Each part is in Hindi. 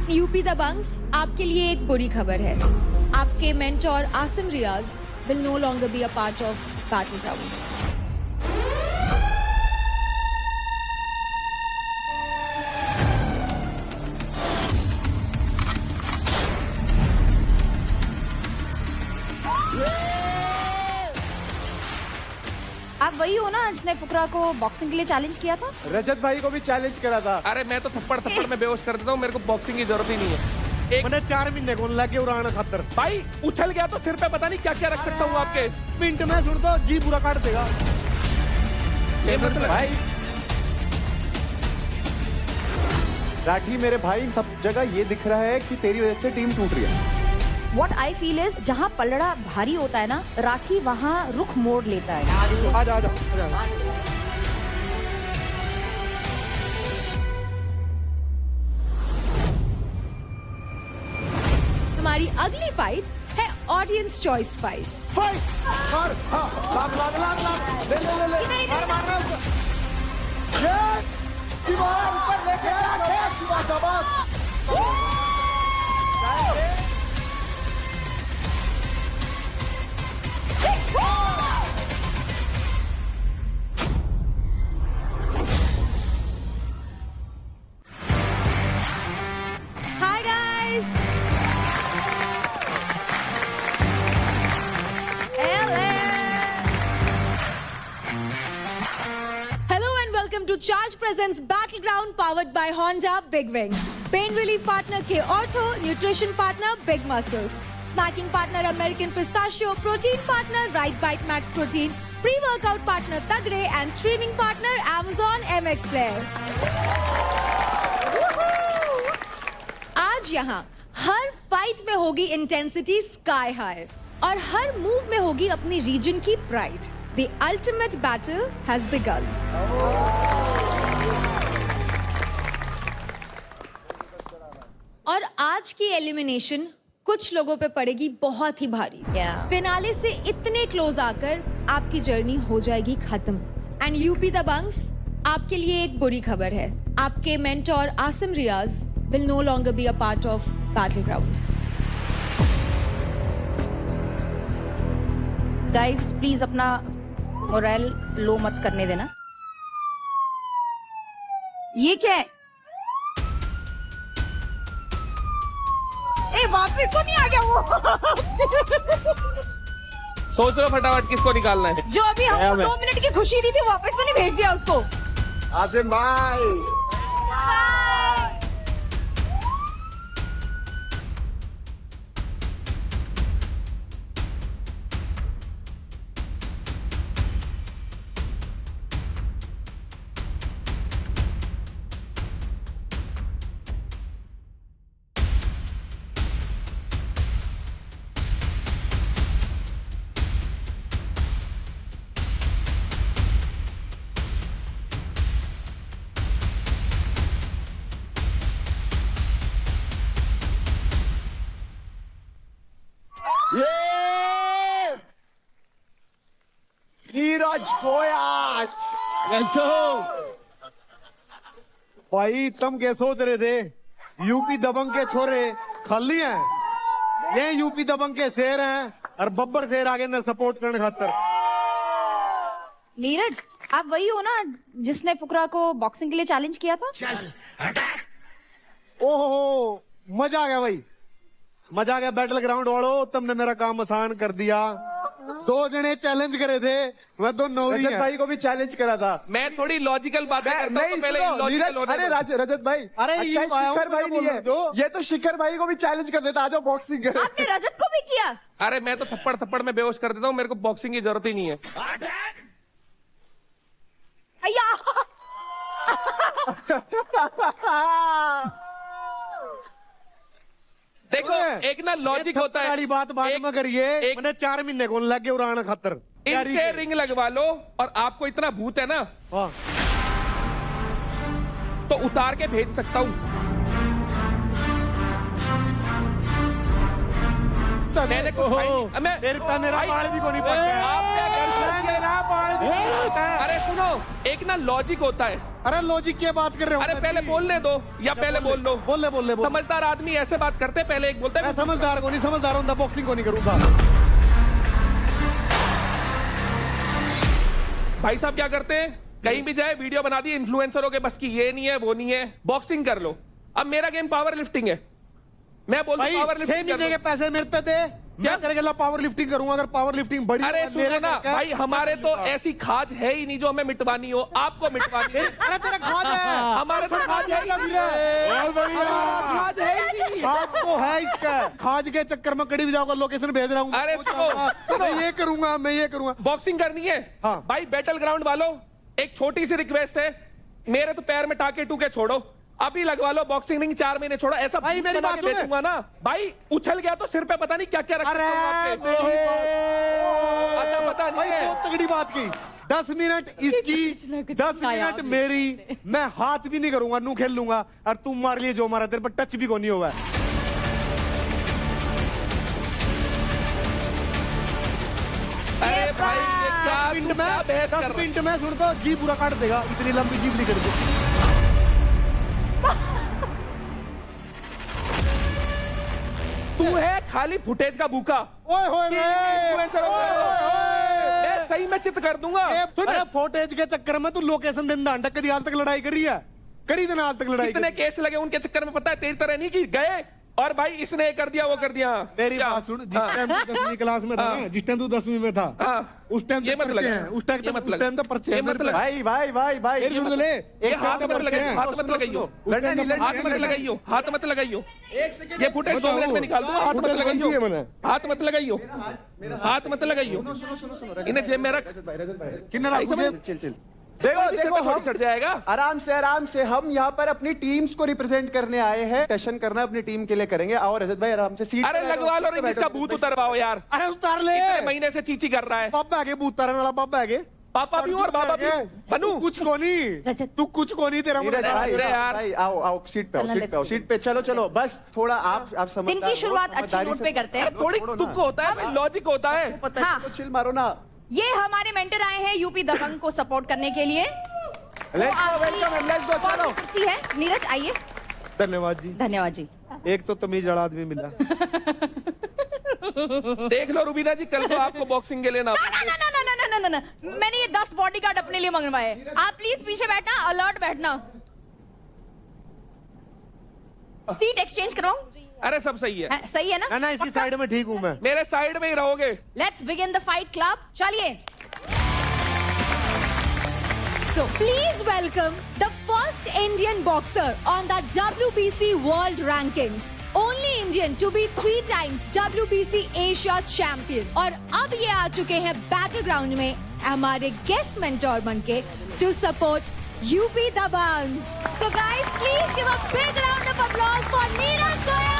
यूपी दबंग्स, आपके लिए एक बुरी खबर है। आपके mentor Asim Riaz will no longer be a part of Battleground. आप वही हो ना जिसने फुकरा को बॉक्सिंग के लिए चैलेंज किया था? रजत भाई को भी चैलेंज करा था। अरे मैं तो थप्पड़ थप्पड़ में बेहोश कर देता हूँ, मेरे को बॉक्सिंग की जरूरत ही नहीं है। मैंने 4 महीने को लगे उड़ाना खातर। भाई उछल गया तो सिर पे पता नहीं क्या क्या रख सकता हूँ आपके। मिनट में सुन तो जी पूरा काट देगा। ये मतलब भाई राठी मेरे भाई, सब जगह ये दिख रहा है कि तेरी वजह से टीम टूट रही है। What I feel is जहाँ पलड़ा भारी होता है ना, राठी वहाँ रुख मोड़ लेता है। आजा आजा हमारी अगली फाइट है ऑडियंस चॉइस फाइट। फाइट मार, हाँ, लाग, ले, मार ये शिवा ऊपर लेके आ, शिवा शाबाश। Hi guys! Hello and welcome to Charge Presents Battleground powered by Honda Big Wing. Pain relief partner K Ortho, nutrition partner Big Muscles, snacking partner American Pistachio, protein partner Right Bite Max Protein, pre-workout partner Tagre and streaming partner Amazon MX Player. आज यहाँ हर फाइट में होगी इंटेंसिटी स्काई हाई और हर मूव में होगी अपनी रीजन की pride. The ultimate battle has begin. और आज की एलिमिनेशन कुछ लोगों पे पड़ेगी बहुत ही भारी। फिनाले से इतने क्लोज आकर आपकी जर्नी हो जाएगी खत्म। एंड यूपी दबंग्स, आपके लिए एक बुरी खबर है। आपके mentor Asim Riaz will no longer be a part of Battleground. Guys, please अपना मोरल लो मत करने देना। ये क्या है? वापस तो नहीं आ गया वो? सोच लो फटाफट किसको निकालना है। जो अभी हमको 2 मिनट की खुशी दी थी, वापस तो नहीं भेज दिया उसको? आसिम भाई नीरज कोयाच। भाई तुम क्या सोच रहे थे? यूपी दबंग के छोरे खाली हैं, ये यूपी दबंग के शेर हैं और बब्बर शेर आगे न सपोर्ट करने खातर। नीरज, आप वही हो ना जिसने फुकरा को बॉक्सिंग के लिए चैलेंज किया था? ओहो, मजा आ गया भाई, मजा आ गया। बैटल ग्राउंड वालों, तुमने मेरा काम आसान कर दिया। 2 जने चैलेंज करे थे, मैं तो नौरी रजत भाई को भी चैलेंज करा था। मैं थोड़ी लॉजिकल बातें करता हूँ, तो पहले illogical होने अरे दो। रजत भाई, अरे अच्छा ये शिखर भाई नहीं है, दो। ये तो शिखर भाई को भी चैलेंज कर देता। आ जाओ बॉक्सिंग करें। आपने रजत को भी किया? अरे मैं तो थप्पड़ थप्पड़ में बेहोश कर देता हूँ, मेरे को बॉक्सिंग की जरूरत ही नहीं है। अय्या! देखो एक ना लॉजिक होता है। वाली बात बाद में करिए। एक- मैंने 4 महीने को लगे उड़ाना खातर। इनसे रिंग लगवा लो, और आपको इतना भूत है ना हाँ। तो उतार के भेज सकता हूँ। मैंने कुछ खाई नहीं। मैं मेरा भाई- बाल भी को नहीं पड़ता है। आप क्या कर रहे हो? मेरा बाल भी को नहीं पड़ता है। अरे सुनो, एक ना लॉजिक होता है। अरे लॉजिक की बात कर रहे हो? अरे पहले बोलने दो या पहले बोल लो। बोल ले। समझदार आदमी ऐसे बात करते, पहले एक बोलते मैं समझदार को नहीं समझदार हूँ, बॉक्सिंग को नहीं करूंगा। भाई साहब क्या करते हैं, कहीं भी जाए वीडियो बना दी, इन्फ्लुएंसरों के बस की ये नहीं है वो नहीं है, बॉक्सिंग कर लो। अब मेरा गेम पावर लिफ्टिंग है, मैं बोलता हूं पावर 6 लिफ्टिंग महीने के पैसे मेरे दे, मैं तेरे के लिए पावर लिफ्टिंग करूंगा। अगर पावर लिफ्टिंग बड़ी अरे मेरे सुनो ना करके- भाई, हमारे तो ऐसी खाज है ही नहीं जो हमें मिटवानी हो, आपको मिटवानी है। अरे तेरा खाज है, हमारे तो खाज है ही नहीं। खाज है ही नहीं। खाज तो है इसका। खाज के चक्कर में कड़ी बजाओ का लोकेशन भेज रहा हूँ। अरे सुनो, मैं ये करूंगा। बॉक्सिंग करनी है हाँ। भाई, बैटल ग्राउंड वालों एक छोटी सी रिक्वेस्ट है, मेरे तो पैर में टाके टूके छोड़ो, अभी लगवा लो बॉक्सिंग रिंग, 4 महीने छोड़ो। ऐसा भाई, मेरी बना बात के सुने। दे दूंगा ना भाई, उछल गया तो सिर पे पता नहीं क्या क्या रख अरे सकता हूं आपके। अच्छा पता भाई नहीं है। बहुत तगड़ी बात की। 10 मिनट इसकी, 10 मिनट मेरी, मैं हाथ भी नहीं करूंगा, नू खेल लूंगा, और तुम मार लिए जो मारा, तेरे पर टच भी को नहीं होगा। अरे भाई ये क्या मिनट तू क्या बहस कर 10 रहा है? मिनट में सुनता जी पूरा काट देगा, इतनी लंबी जीभ नहीं करती। तू है खाली फुटेज का भूखा। ओए होए कि रे, influencer हो गए हो। मैं सही में चित कर दूंगा। सुन, अरे फोटेज के चक्कर में तू लोकेशन दिन दांडक कदी आज तक लड़ाई करी है? करी देना आज तक लड़ाई कितने करी। केस लगे उनके चक्कर में, पता है तेरी तरह नहीं कि गए और भाई इसने ये कर दिया वो कर दिया। मेरी क्या? बात सुन, जिस हाँ, टाइम तू 10वीं क्लास में था हाँ। ना, जिस टाइम तू 10वीं में था, हाँ। उस टाइम ये तो मत पर्चे लगा। हैं, उस टाइम ये मत लगा। तो पर्चे हैं ये मत मेरे पे। लगा। भाई मेरी सुन ले, ये एक हाथ टाइम मत तो पर्चे लगाइयो, हैं। हाथ मत लगाइयो, उस टाइम तो लड़ना हाथ पर्चे मत हैं। लगाइयो, हाथ मत लगाइयो। एक सेकंड ये फुटेज 2 मिनट में निकाल दूंगा, हाथ मत फुटेज कौन सी है लगाइयो, मैंने? हाथ मत लगाइयो, हाथ मत लगाइयो। इन्हें जेब में रख, किन्ने भाई समझ- मुझे चिल देखो देखो सिर पे थोड़ी चढ़ जाएगा। आराम से हम यहाँ पर अपनी टीम्स को रिप्रेजेंट करने आए हैं, सेशन करना अपनी टीम के लिए करेंगे। आओ रजत भाई आराम से सीट अरे पे बैठो, लगवा लो सीट पे रिंग, इसका बैठो। बूथ उतरवाओ यार, अरे उतार ले, इतने महीने से चीची कर रहा है। बाबा आगे बूत तारने वाला बाबा आगे, पापा भी और बाबा भी बनू। तू कुछ को नहीं, रजत। तू कुछ को नहीं, तेरा नीरज मुझे भाई, अरे यार। भाई आओ सीट पे आओ, चलना, सीट पे आओ, let's सीट पे चलो बस थोड़ा आप समझदार दिन की हो, शुरुआत अच्छी समझदारी नोट से- पे करते हैं। अरे थोड़ी छोड़ो ना। तुक होता है भाई, लॉजिक होता है। पता है हाँ। तो चिल मारो ना। ये हमारे मेंटर आए हैं यूपी दबंग को सपोर्ट करने के लिए। Let's go, welcome, let's go, चलो। कुर्सी है, नीरज आइए। धन्यवाद जी। धन्यवाद जी। एक तो तमीज वाला आदमी मिला। देख लो रुबीना जी, कल को आपको बॉक्सिंग के लिए ना ना, मैंने ये 10 बॉडीगार्ड अपने लिए मंगवाए। आप प्लीज पीछे बैठना, अलर्ट बैठना। सीट एक्सचेंज कराऊं? अरे सब सही है, सही है ना? ना इसी साइड में ठीक हूँ मैं। मेरे साइड में ही रहोगे। Let's begin the fight club. चलिए। So please welcome the first Indian boxer on the WBC World Rankings. Only Indian to be 3 times WBC Asia Champion. और अब ये आ चुके हैं बैटलग्राउंड में हमारे गेस्ट मेंटोर बनके to support UP Dabang. So guys, please give a big round of applause for Neeraj Goyal.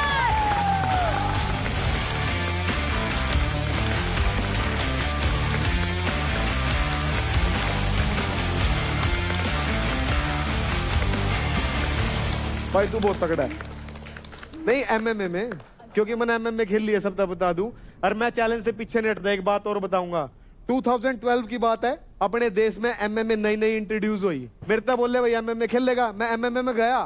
भाई तू बहुत तगड़ा है। नहीं एमएमए में, क्योंकि मैंने एमएमए खेल लिया, सब तक बता दूं। और मैं चैलेंज से पीछे नहीं हटता। एक बात और बताऊंगा, 2012 की बात है, अपने देश में एमएमए नई इंट्रोड्यूस हुई। मेरे तो बोले भाई एमएमए खेल लेगा, मैं एमएमए में गया।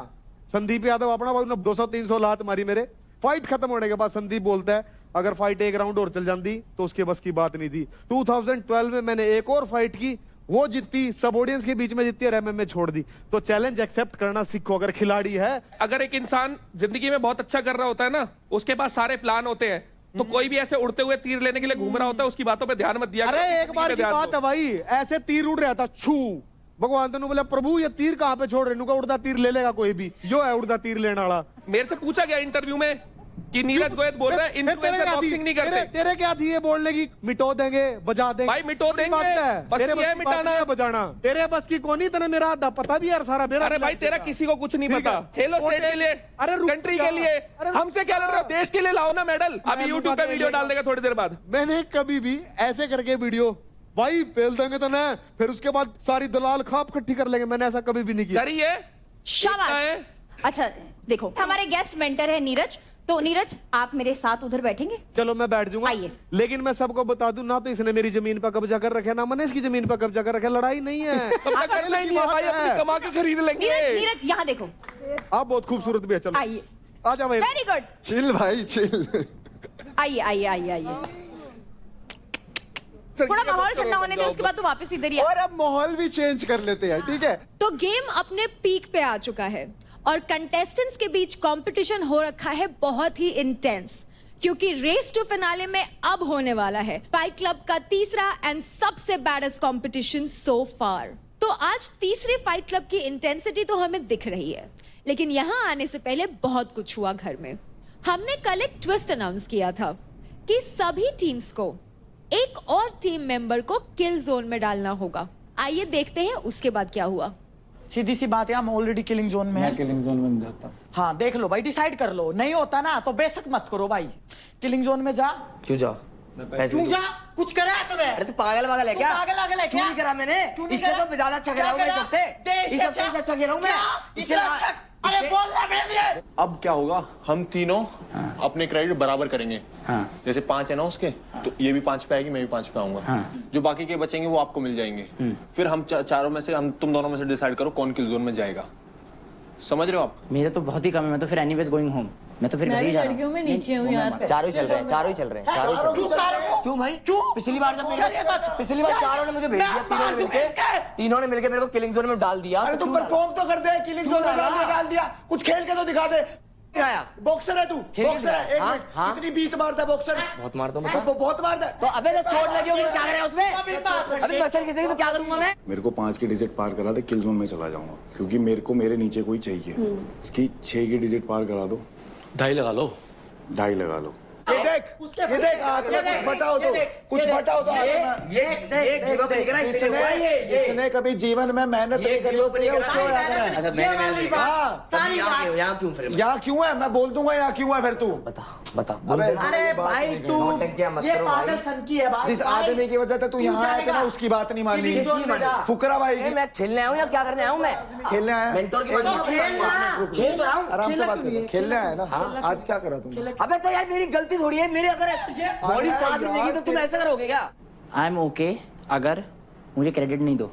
संदीप यादव अपना भाई 200-300 लात मारी मेरे। फाइट खत्म होने के बाद संदीप बोलता है अगर फाइट एक राउंड और चल जाती तो उसके बस की बात नहीं थी। 2012 में मैंने एक और फाइट की, वो जीती, सब ऑडियंस के बीच में जीती और एमएमए छोड़ दी। तो चैलेंज एक्सेप्ट करना सीखो अगर खिलाड़ी है। अगर एक इंसान जिंदगी में बहुत अच्छा कर रहा होता है ना, उसके पास सारे प्लान होते हैं, तो कोई भी ऐसे उड़ते हुए तीर लेने के लिए घूम रहा होता है, उसकी बातों पे ध्यान मत दिया करो, अरे एक जिंदगी बार में की ध्यान बात दो। है भाई, ऐसे तीर उड़ रहा था, छू भगवान तेन बोला प्रभु ये तीर कहाँ पे छोड़ रहे, नुका उड़ता तीर ले लेगा कोई भी, जो है उड़ता तीर लेने वाला। मेरे से पूछा गया इंटरव्यू में कि नीरज गोयल बोल रहा है फिर तेरे इन्फ्लुएंसर क्या थी? बॉक्सिंग नहीं करते। तेरे क्या थी ये बोलने की, मिटो देंगे बजा देंगे। भाई मिटो बड़ी देंगे, बात है। बस तेरे ये है बस की बात मिटाना। नहीं है बजाना, तेरे बस की कोनी, तेने मेरा आधा पता भी यार सारा मेरा। अरे भाई तेरा किसी को कुछ नहीं ठीक पता। है। खेलो वो स्टेट के लिए, अरे रुक कंट्री जा। के लिए, अरे हमसे क्या लड़ रहे हो, देश के लिए लाओ ना मेडल। अभी मैं यूट्यूब पे लूंगा वीडियो तेरे डाल देगा थोड़ी देर बाद। मैंने कभी भी ऐसे करके वीडियो भाई फेल देंगे तो ना, फिर उसके बाद सारी दलाल खाप इकट्ठी कर लेंगे, मैंने ऐसा कभी भी नहीं किया। करिए। शाबाश। है। अच्छा देखो, हमारे गेस्ट मेंटर है नीरज, तो नीरज आप मेरे साथ उधर बैठेंगे? चलो मैं बैठ जाऊंगा। आइए। लेकिन मैं सबको बता दूं ना, तो इसने मेरी जमीन पर कब्जा कर रखा है, ना मैंने इसकी जमीन पर कब्जा कर रखा है। लड़ाई नहीं है। अपना करना ही नहीं है भाई, अपनी कमा के खरीद लेंगे। नीरज नीरज यहाँ देखो। आप बहुत खूबसूरत भी है। चलो आइए। आ जाओ। Very good. चिल भाई चिल। आइए आइए आइए आइए। थोड़ा माहौल ठंडा होने दे, उसके बाद तो वापस इधर ही आ। और अब माहौल भी चेंज कर लेते हैं, ठीक है? तो गेम अपने पीक पे आ चुका है और कंटेस्टेंट्स के बीच कंपटीशन हो रखा है बहुत ही इंटेंस, क्योंकि रेस टू फिनाले में अब होने वाला है फाइट क्लब का तीसरा एंड सबसे बैडेस्ट कंपटीशन सो फार। तो आज तीसरे फाइट क्लब की इंटेंसिटी तो हमें दिख रही है, लेकिन यहां आने से पहले बहुत कुछ हुआ घर में। हमने कल एक ट्विस्ट अनाउंस किया था कि सभी टीम्स को एक और टीम मेंबर को किल जोन में डालना होगा। आइए देखते हैं उसके बाद क्या हुआ। सीधी सी बात है, हम ऑलरेडी किलिंग जोन में हैं। किलिंग जोन में जाता हूँ। हाँ देख लो भाई, डिसाइड कर लो। नहीं होता ना तो बेशक मत करो भाई। किलिंग जोन में जा। क्यों जाओ? क्यों जा? कुछ करा है तूने? अरे तू पागल वागल है तू क्या? पागल वागल है क्यों क्या? नहीं करा मैंने? क्यों नहीं इससे करा? तो ज्यादा अच्छा खेला हूं मैं इस हफ्ते। इस हफ्ते से अच्छा खेला हूं मैं। इसके अच्छा? अरे बोल रहा है। अब क्या होगा, हम तीनों अपने क्रेडिट बराबर करेंगे। जैसे 5 है ना उसके, तो ये भी 5 पे आएगी, मैं भी 5 पे आऊंगा। जो बाकी के बचेंगे वो आपको मिल जाएंगे। फिर हम चारों में से, हम तुम दोनों में से डिसाइड करो कौन किल जोन में जाएगा। समझ रहे हो आप? मेरे तो बहुत ही कम है, मैं तो फिर एनीवेज गोइंग होम। मैं तो फिर घर ही जा रहा हूं। लड़कियों में नीचे हूँ यार। चारों ही चल रहे हैं, चारों ही चल रहे हैं, चारों ही चल रहे हैं। क्यों भाई? पिछली बार जब पिछली बार चारों ने मुझे भेज दिया, तीनों ने मिलकर मेरे को किलिंग जोन में डाल दिया। अरे तू परफॉर्म तो कर दे। किलिंग जोन में डाल दिया, कुछ खेल के तो दिखा दे। बॉक्सर है तू, बॉक्सर है। एक मिनट, कितनी बीत मारता बॉक्सर? बहुत मारता हूं मैं। बहुत मारता है। तो अबे तो चोट लगी होगी तो क्या करें उसमें? अबे मसल खिंचेगी तो क्या करूंगा मैं? मेरे को 5 की डिजिट पार करा दे, किल जोन में चला जाऊंगा, क्योंकि मेरे को मेरे नीचे कोई चाहिए। इसकी 6 की डिजिट पार करा दो। 2.5 लगा लो। 2.5 लगा लो। ये देख आज कुछ बताओ तो, कुछ बताओ तो। ये गिव अप नहीं करा इससे हुआ ये। इसने कभी जीवन में मेहनत नहीं करी होती है, उसको याद है। अच्छा मैंने सारी बात यहाँ क्यों फिर? यहाँ क्यों है? मैं बोल दूंगा यहाँ क्यों है फिर तू। बता। अरे भाई तू ये पागल सन की है बात। जिस आदमी की वजह से तू यहाँ आया था ना, उसकी बात नहीं मान ली। फुकरा भाई मैं खेलने आया हूँ या क्या करने आया हूँ? मैं खेलने आया। मेंटोर की बात खेल तो रहा हूँ। आराम से बात कर। खेलने आया ना? आज क्या करा तुमने? अबे तो यार मेरी गलती थोड़ी है। मेरे अगर बॉडी साथ देगी तो तुम ऐसा करोगे क्या? आई एम ओके अगर मुझे क्रेडिट नहीं दो।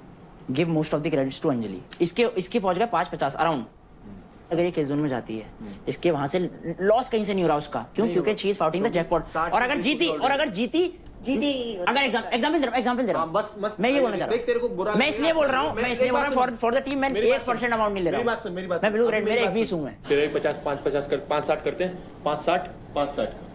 Give most of the credits to Anjali. इसके पहुंच गए 5-50 अराउंड। अगर ये किल जोन में जाती है, इसके वहां से लॉस कहीं से नहीं हो रहा उसका। क्यों? क्योंकि शी इज फाउटिंग द जैकपॉट। और अगर जीती अगर एग्जांपल दे रहा हूं, मैं ये बोलना चाह रहा हूं। मैं इसलिए बोल रहा हूं फॉर द टीम। मैं 1% अमाउंट नहीं ले रहा हूं। मैं ब्लू रेड मेरे 21 हूं मैं। तेरे 50 5-50 कर 5-60 करते हैं। 5-60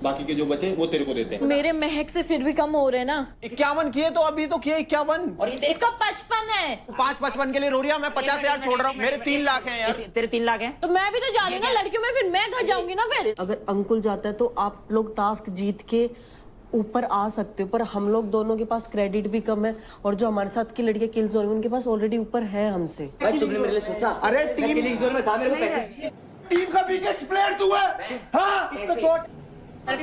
बाकी के जो बचे वो तेरे को देते हैं। मेरे महक से फिर भी कम हो रहे हैं ना। 51 किए तो अभी तो किए 51। और ये इसका 55 है। 5-55 के लिए रो रही है। मैं 50,000 छोड़ रहा हूँ। मेरे 3 लाख हैं यार। तेरे 3 लाख हैं तो मैं भी तो जा रही हूँ ना लड़कियों में, फिर मैं घर जाऊंगी ना फिर। अगर अंकुल जाता है तो आप लोग टास्क जीत के ऊपर आ सकते हो, पर हम लोग दोनों के पास क्रेडिट भी कम है और जो हमारे साथ की लड़कियां किल जोन में उनके पास ऑलरेडी ऊपर है हमसे। भाई तुमने मेरे लिए सोचा? अरे टीम किलिंग जोन में था, मेरे को पैसे। टीम का बिगेस्ट प्लेयर तू है। हाँ इसको चोट नहीं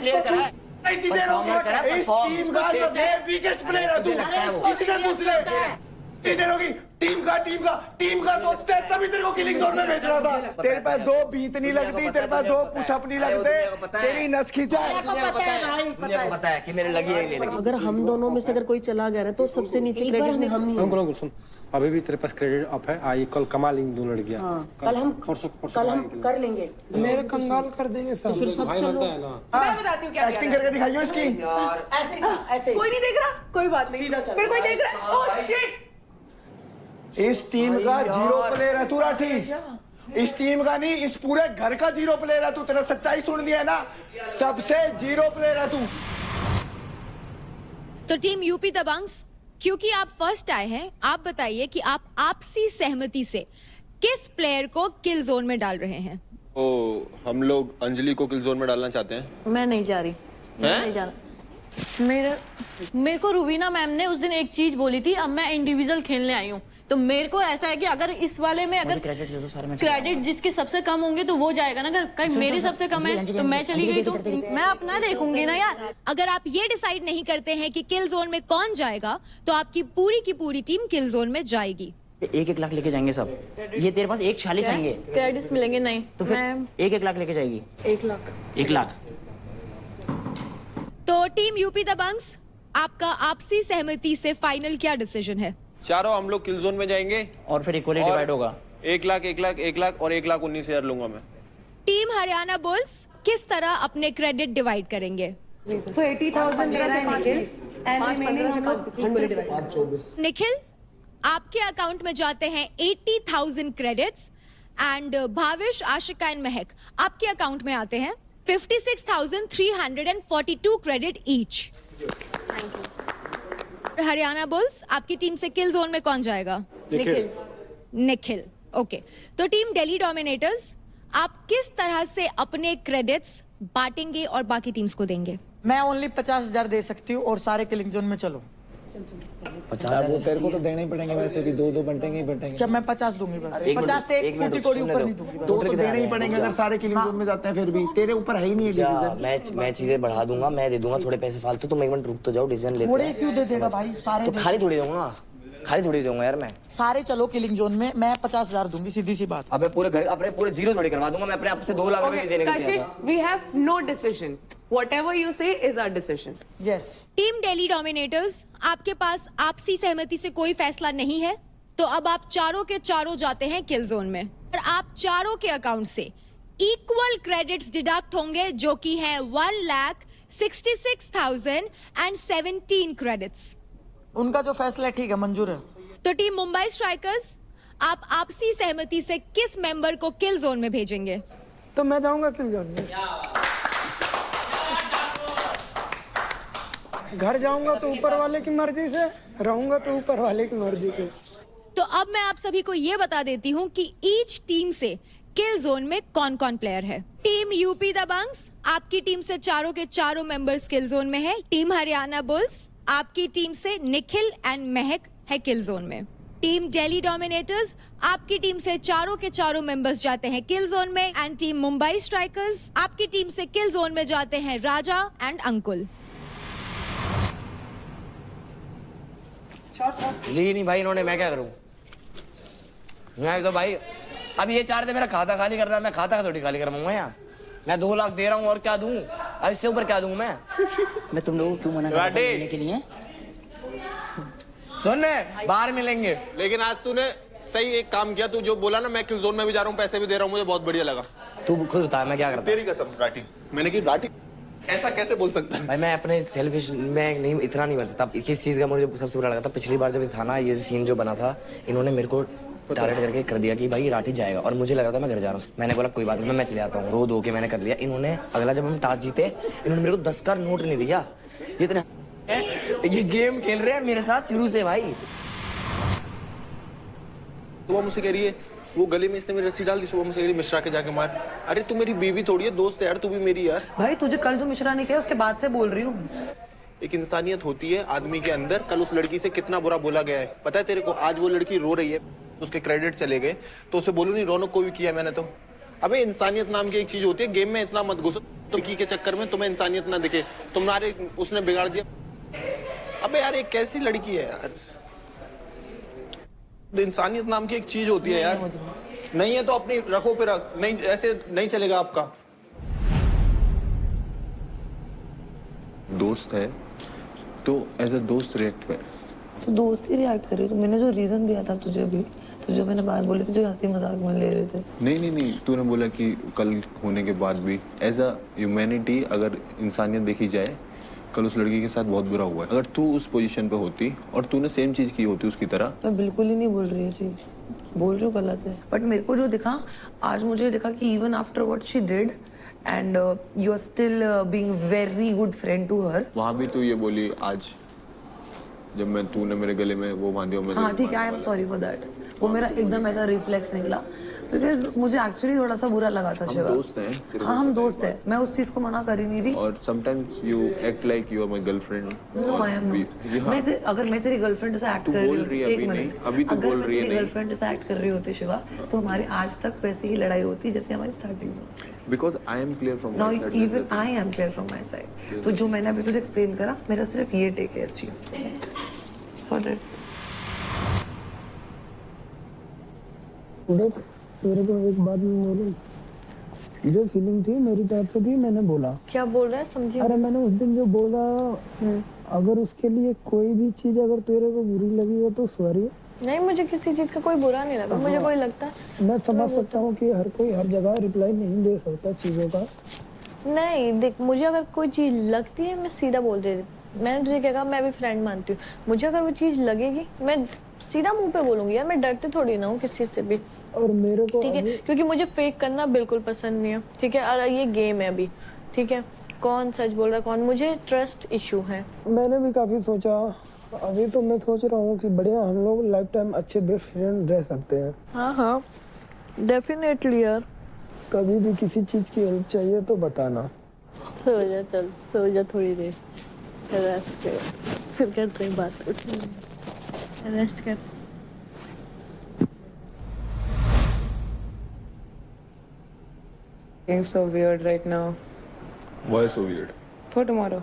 दी दे रहा हूँ। इस टीम का सबसे बिगेस्ट प्लेयर है तू। किसी से पूछ ले नहीं दे रहोगी। टीम का सोचते हैं तभी तेरे को किलिंग जोन में भेज रहा था। तेरे पास 2 बीत नहीं लगती, तेरे पास 2 पुशअप नहीं लगते, तेरी नस खींचा है। दुनिया को पता है कि मेरे लगी है। अगर हम दोनों में से अगर कोई चला गया ना तो सबसे नीचे क्रेडिट में हम ही हैं। अंकुल सुन, अभी भी तेरे पास क्रेडिट अप है। आई कल कमा लेंगे दोनों लड़कियां। कल हम कर लेंगे। मेरे कंगाल कर देंगे सब। फिर सब चलो। मैं बताती हूँ क्या एक्टिंग करके दिखाइयो इसकी। ऐसे कोई नहीं देख रहा, कोई बात नहीं। फिर कोई देख रहा है। Oh shit. इस टीम का 0 प्लेयर है तू राठी। इस टीम का नहीं, इस पूरे घर का 0 प्लेयर है तू। तेरा सच्चाई सुन लिया है ना? सबसे 0 प्लेयर है तू। तो टीम यूपी दबंग्स, क्योंकि आप फर्स्ट आए हैं, आप बताइए कि आप आपसी सहमति से किस प्लेयर को किल जोन में डाल रहे हैं? तो हम लोग अंजलि को किल जोन में डालना चाहते हैं। मैं नहीं जा रही, मैं नहीं जाना। मेरे को रुबीना मैम ने उस दिन एक चीज बोली थी, अब मैं इंडिविजुअल खेलने आई हूँ। तो मेरे को ऐसा है कि अगर इस वाले में अगर क्रेडिट जिसके सबसे कम होंगे तो वो जाएगा ना। अगर कहीं मेरे सबसे कम है तो मैं चली गई तो मैं अपना देखूंगी ना यार। अगर आप ये डिसाइड नहीं करते हैं कि किल जोन में कौन जाएगा, तो आपकी पूरी की पूरी टीम किल जोन में जाएगी। 1-1 लाख लेके जाएंगे सब। ये तेरे पास 1.46 आएंगे क्रेडिट्स मिलेंगे नहीं तो फिर 1-1 लाख लेके जाएगी। 1 लाख 1 लाख। तो टीम यूपी दबंग्स, आपका आपसी सहमति से फाइनल क्या डिसीजन है? चारों हम लोग किल जोन में जाएंगे और फिर इक्वली डिवाइड होगा। 1 लाख 1 लाख 1 लाख और 1,19,000 लूंगा मैं। टीम हरियाणा बुल्स किस तरह अपने क्रेडिट डिवाइड करेंगे? So 80,000 मेरा है निखिल and remaining हम लोग 100 डिवाइड। निखिल, आपके अकाउंट में जाते हैं 80,000 credits and Bhavish, Ashika and महक आपके अकाउंट में आते हैं 56,342 क्रेडिट ईच। हरियाणा बुल्स, आपकी टीम से किल जोन में कौन जाएगा? निखिल। ओके, तो टीम दिल्ली डोमिनेटर्स, आप किस तरह से अपने क्रेडिट्स बांटेंगे और बाकी टीम्स को देंगे? मैं ओनली 50,000 दे सकती हूँ और सारे किलिंग जोन में चलो। 50 वो तेरे को तो देने ही पड़ेंगे, वैसे भी 2-2 बंटेंगे ही बंटेंगे। क्या मैं 50 दूंगी बस? 50 से एक फुटी कोड़ी ऊपर नहीं दूंगी। 2 तो देने ही पड़ेंगे अगर सारे किलिंग जोन में जाते हैं, फिर भी तेरे ऊपर है ही नहीं डिसीजन। मैं चीजें बढ़ा दूंगा, मैं दे दूंगा थोड़े पैसे फालतू। तुम एक मिनट रुक तो जाओ, डिसीजन लेते हैं। थोड़े क्यों दे देगा भाई? सारे तो खाली थोड़ी दूंगा, खाली थोड़ी दूंगा यार मैं। सारे चलो किलिंग जोन में, मैं 50,000 दूंगी, सीधी सी बात। अब मैं पूरे घर अपने पूरे जीरो थोड़ी करवा दूंगा। मैं अपने आप से 2 लाख रुपए देने को तैयार था। we have no decision. Whatever you say is our decision. Yes. Team Delhi Dominators, आपके पास आपसी सहमति से कोई फैसला नहीं है, तो अब आप चारों के चारों जाते हैं किल जोन में और आप चारों के अकाउंट से इक्वल क्रेडिट्स डिडक्ट होंगे, जो कि है 1,66,017 क्रेडिट्स। उनका जो फैसला है ठीक है, मंजूर है। तो टीम मुंबई स्ट्राइकर्स, आप आपसी सहमति से किस मेंबर को किल जोन में भेजेंगे? तो मैं जाऊंगा किल जोन में। घर जाऊंगा तो ऊपर वाले की मर्जी से, रहूंगा तो ऊपर वाले की मर्जी से। तो अब मैं आप सभी को ये बता देती हूँ कि ईच टीम से किल जोन में कौन कौन प्लेयर है। टीम यूपी दबंग्स, आपकी टीम से चारों के चारों मेंबर्स किल जोन में है। टीम हरियाणा बुल्स, आपकी टीम से निखिल एंड महक है किल जोन में। टीम दिल्ली डोमिनेटर्स, आपकी टीम से चारों के चारों मेंबर्स जाते हैं किल जोन में। एंड टीम मुंबई स्ट्राइकर्स, आपकी टीम से किल जोन में जाते हैं राजा एंड अंकुल। ली नहीं भाई इन्होंने, मैं क्या करूं? मैं तो भाई अब ये चाह रहे थे मेरा खाता खाली करना, मैं खाता थोड़ी खाली करवाऊंगा यार। मैं 2 लाख दे रहा हूँ और क्या दूं? अब इससे ऊपर क्या दूं मैं? मैं तुम लोगों को क्यों मना कर रहा हूं देने के लिए? सुनने बाहर मिलेंगे। लेकिन आज तूने सही एक काम किया, तू जो बोला ना मैं किल जोन में भी जा रहा हूँ, पैसे भी दे रहा हूँ, मुझे बहुत बढ़िया लगा। तू खुद बता मैं क्या करता? तेरी कसम राठी, मैंने की राठी ऐसा कैसे बोल सकता है? भाई मैं अपने सेल्फिश में नहीं, इतना नहीं बन सकता। किस चीज का मुझे सबसे बुरा लगा था, पिछली बार जब था ना ये सीन जो बना था, इन्होंने मेरे को टारगेट करके कर दिया कि भाई राठी जाएगा और मुझे लगा था मैं घर जा रहा हूँ। मैंने बोला कोई बात नहीं, मैं चले आता हूँ। रो धो के मैंने कर लिया। इन्होंने अगला जब हम टास्क जीते, इन्होंने मेरे को 10 का नोट नहीं दिया। ये गेम खेल रहे हैं मेरे साथ शुरू से भाई। तो वो मुझसे कह रही है वो गले में इसने मेरी रस्सी डाल दी, सुबह मुझसे कह रही मिश्रा के जाके मार। अरे तू मेरी बीवी थोड़ी है, दोस्त है यार, तू भी मेरी यार। भाई तुझे कल जो मिश्रा ने किया उसके बाद से बोल रही हूँ। एक इंसानियत होती है आदमी के अंदर। कल उस लड़की से कितना बुरा बोला गया है पता है तेरे को? आज वो लड़की रो रही है, उसके क्रेडिट चले गए, तो उसे बोलूं नहीं रौनक को भी किया मैंने तो। अबे इंसानियत नाम की एक चीज होती है, गेम में इतना मत घुसो लड़की के चक्कर में, तुम्हें इंसानियत ना दिखे। तुम्हारे उसने बिगाड़ दिया। अबे यार एक कैसी लड़की है यार, इंसानियत नाम की एक चीज होती है यार। नहीं है तो अपनी रखो, फिर नहीं ऐसे नहीं चलेगा आपका। दोस्त है तो एज अ दोस्त रिएक्ट कर। तो दोस्त ही रिएक्ट कर रही तो मैंने जो रीजन दिया था तुझे अभी, तो जो मैंने बात बोली तुझे हंसी मजाक में ले रहे थे। नहीं, तूने बोला कि कल होने के बाद भी एज अ ह्यूमैनिटी अगर इंसानियत देखी जाए, कल उस लड़की के साथ बहुत बुरा हुआ है। अगर तू उस पोजीशन पे होती और तूने सेम चीज की होती उसकी तरह। मैं बिल्कुल ही नहीं बोल रही है चीज, बोल रही हूँ गलत है। बट मेरे को जो दिखा आज, मुझे दिखा कि even after what she did and you are still being very good friend to her. वहाँ भी तू ये बोली आज जब तूने मेरे गले में वो बांधी हो। हाँ ठीक है, I am sorry for that. वो मेरा एकदम ऐसा रिफ्लेक्स निकला बिकॉज मुझे एक्चुअली थोड़ा सा बुरा लगा था। शिवा, दोस्त हैं। हाँ हम दोस्त हैं, मैं उस चीज को मना कर ही नहीं रही। और sometimes you act like you are my girlfriend. No I am not. अगर मैं तेरी गर्लफ्रेंड से एक्ट कर रही होती, एक मिनट, अभी तू बोल रही है नहीं, गर्लफ्रेंड से एक्ट कर रही होती शिवा, तो हमारी आज तक वैसी ही लड़ाई होती जैसे हमारी स्टार्टिंग में। Because I am clear from now even I am clear from my side. तो जो मैंने अभी तुझे एक्सप्लेन करा, मेरा सिर्फ ये टेक है इस चीज पे। सॉर्टेड। देख तेरे को एक बात मैं बोलूं, जो फीलिंग थी मेरी तरफ से थी, मैंने बोला। क्या बोल रहा है समझिए। अरे मैंने उस दिन जो बोला, अगर उसके लिए कोई भी चीज अगर तेरे को बुरी लगी हो तो सॉरी। नहीं, मुझे किसी चीज का कोई बुरा नहीं लगा। मुझे कोई लगता है मैं समझ सकता हूँ कि हर कोई हर जगह रिप्लाई नहीं दे सकता चीजों का। नहीं देख, मुझे अगर कोई चीज लगती है मैं सीधा बोल देती। मैंने तुझे क्या कहा, मैं भी फ्रेंड मानती हूँ। मुझे अगर वो चीज लगेगी मैं सीधा मुंह पे बोलूंगी यार, मैं डरती थोड़ी ना हूँ किसी चीज से भी। और मेरे को ठीक है, क्योंकि मुझे फेक करना बिल्कुल पसंद नहीं है। ठीक है, और ये गेम है अभी। ठीक है, कौन सच बोल रहा है कौन, मुझे ट्रस्ट इशू है। मैंने भी काफी सोचा, अभी तो मैं सोच रहा हूँ कि बढ़िया हम लोग लाइफ टाइम अच्छे बेस्ट फ्रेंड रह सकते हैं। हाँ हाँ डेफिनेटली यार। कभी भी किसी चीज की हेल्प चाहिए तो बताना। सो जा, चल सो जा थोड़ी देर, रेस्ट कर, फिर करते हैं बात। रेस्ट कर। Being so weird right now. Why so weird? For tomorrow.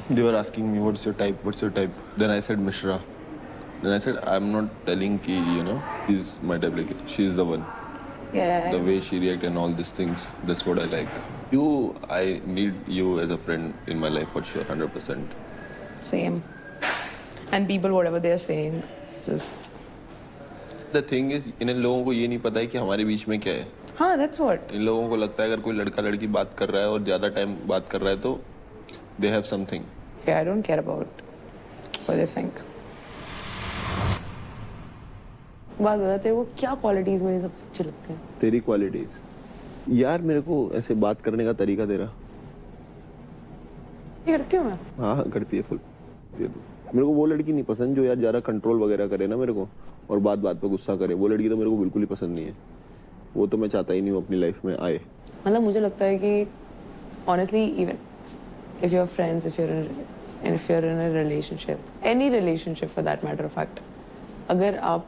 They were asking me, what's your type? What's your type? Then I said Mishra. Then I said, I'm not telling ki, he's my type. Like, she's the one. Yeah. The way she react and all these things, that's what I like. I need you as a friend in my life for sure, 100%. Same. And people, whatever they're saying, just. The thing is, इन लोगों को ये नहीं पता है कि हमारे बीच में क्या है. हाँ, that's what. इन लोगों को लगता है अगर कोई लड़का लड़की बात कर रहा है और ज़्यादा टाइम बात कर रहा है तो they have something. Yeah, I don't care about what they think. बात बता, तेरे को क्या क्वालिटीज मेरी सबसे अच्छी लगती हैं? तेरी क्वालिटीज यार, मेरे को ऐसे बात करने का तरीका तेरा. ये करती हूँ मैं. हाँ करती है फुल. मेरे को वो लड़की नहीं पसंद जो यार ज़्यादा कंट्रोल वगैरह करे ना मेरे को और बात बात पे गुस्सा करे. वो लड़की तो मेरे को बिल्कुल ही पसंद नहीं है. वो तो मैं चाहता ही नहीं हूँ अपनी लाइफ में आए. मतलब मुझे लगता है कि honestly even if you're friends, if you're in a relationship, any relationship for that matter of fact, अगर आप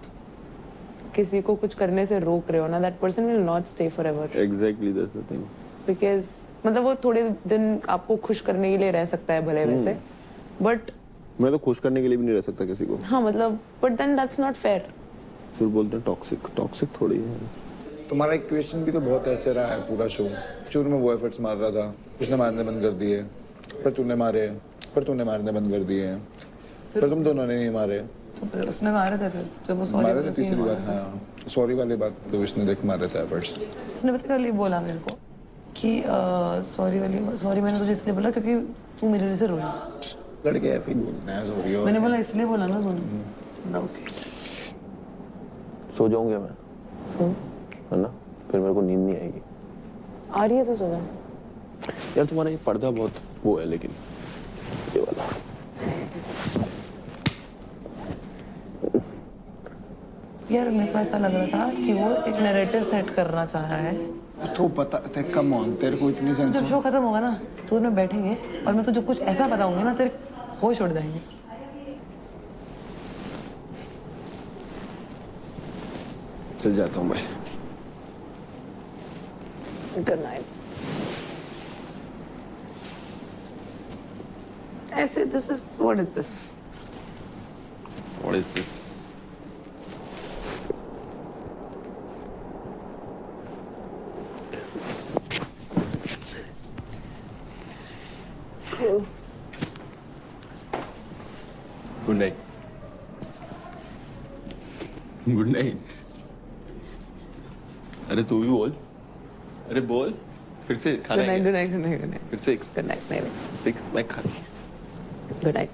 किसी को कुछ करने से रोक रहे हो ना, that person will not stay forever. Exactly, that's the thing. Because मतलब वो थोड़े दिन आपको खुश करने के लिए रह सकता है भले वैसे, but मैं तो खुश करने के लिए भी नहीं रह सकता किसी को. हाँ मतलब, but then that's not fair. फिर बोलते हैं टॉक्सिक थोड़ी है. तुम्हारा इक्वेशन भी तो बहुत ऐसे रहा है पूरा शो. शुरू में वो एफर्ट्स मार रहा था, उसने मारने बंद कर दिए, पर तूने मारे, पर तूने मारने बंद कर दिए, पर तुम दोनों ने नहीं मारे. तो फिर उसने मारे थे, फिर जब वो सॉरी मारे थे तीसरी बार. हाँ, सॉरी वाली बात तो इसने देख मारे थे एफर्ट्स. उसने पता कल ये बोला मेरे को कि सॉरी मैंने तुझे इसलिए बोला क्योंकि तू मेरे वजह से रोई. लड़के ऐसे ही बोलते हैं सॉरी. मैंने बोला इसलिए बोला ना तूने. ओके, सो जाऊंगा मैं, है ना? फिर मेरे को नींद नहीं आएगी. आ रही है तो सो जा. यार तुम्हारा ये पर्दा बहुत वो है, लेकिन ये वाला यार मेरे को ऐसा लग रहा था कि वो एक नैरेटिव सेट करना चाह रहा है. तो पता है, कम ऑन, तेरे को इतनी सेंस. जब शो खत्म होगा ना तो मैं बैठेंगे और मैं तुझे कुछ ऐसा बताऊंगी ना, तेरे होश उड़ जाएंगे. चल जाता हूँ मैं. Good night. ऐसे this is what is this? What is this? Cool. Good night. Good night. अरे तू भी बोल. अरे बोल. फिर से खाना है. Good night. फिर से Good night. 6 मैं खा. Good night.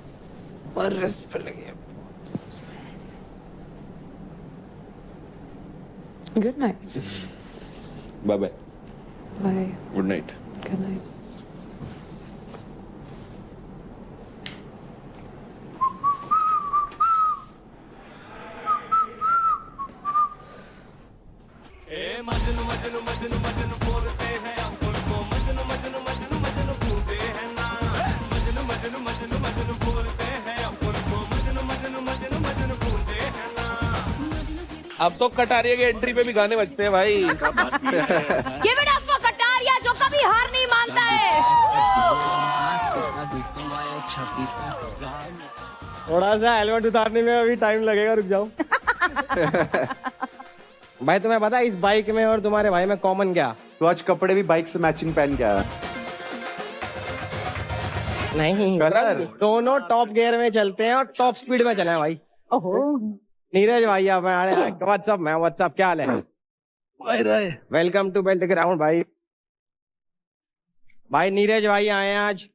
और रेस्ट पर लगे. Good night. Bye bye. Bye. Good night. Good night. अब तो कटारिया के एंट्री पे भी गाने बजते हैं भाई. Give it up for Kataria जो कभी हार नहीं मानता है. थोड़ा सा हेलमेट उतारने में अभी टाइम लगेगा, रुक जाओ. भाई तुम्हें पता है इस बाइक में और तुम्हारे भाई में कॉमन क्या? तो आज कपड़े भी बाइक से मैचिंग पहन के आया। नहीं, कलर दोनों टॉप गियर में चलते हैं और टॉप स्पीड में चले हैं भाई। ओहो, नीरज भाई आप व्हाट्सअप मैं व्हाट्सअप क्या हाल है? वेलकम टू बेल्ट ग्राउंड भाई। भाई नीरज भाई आए हैं आज,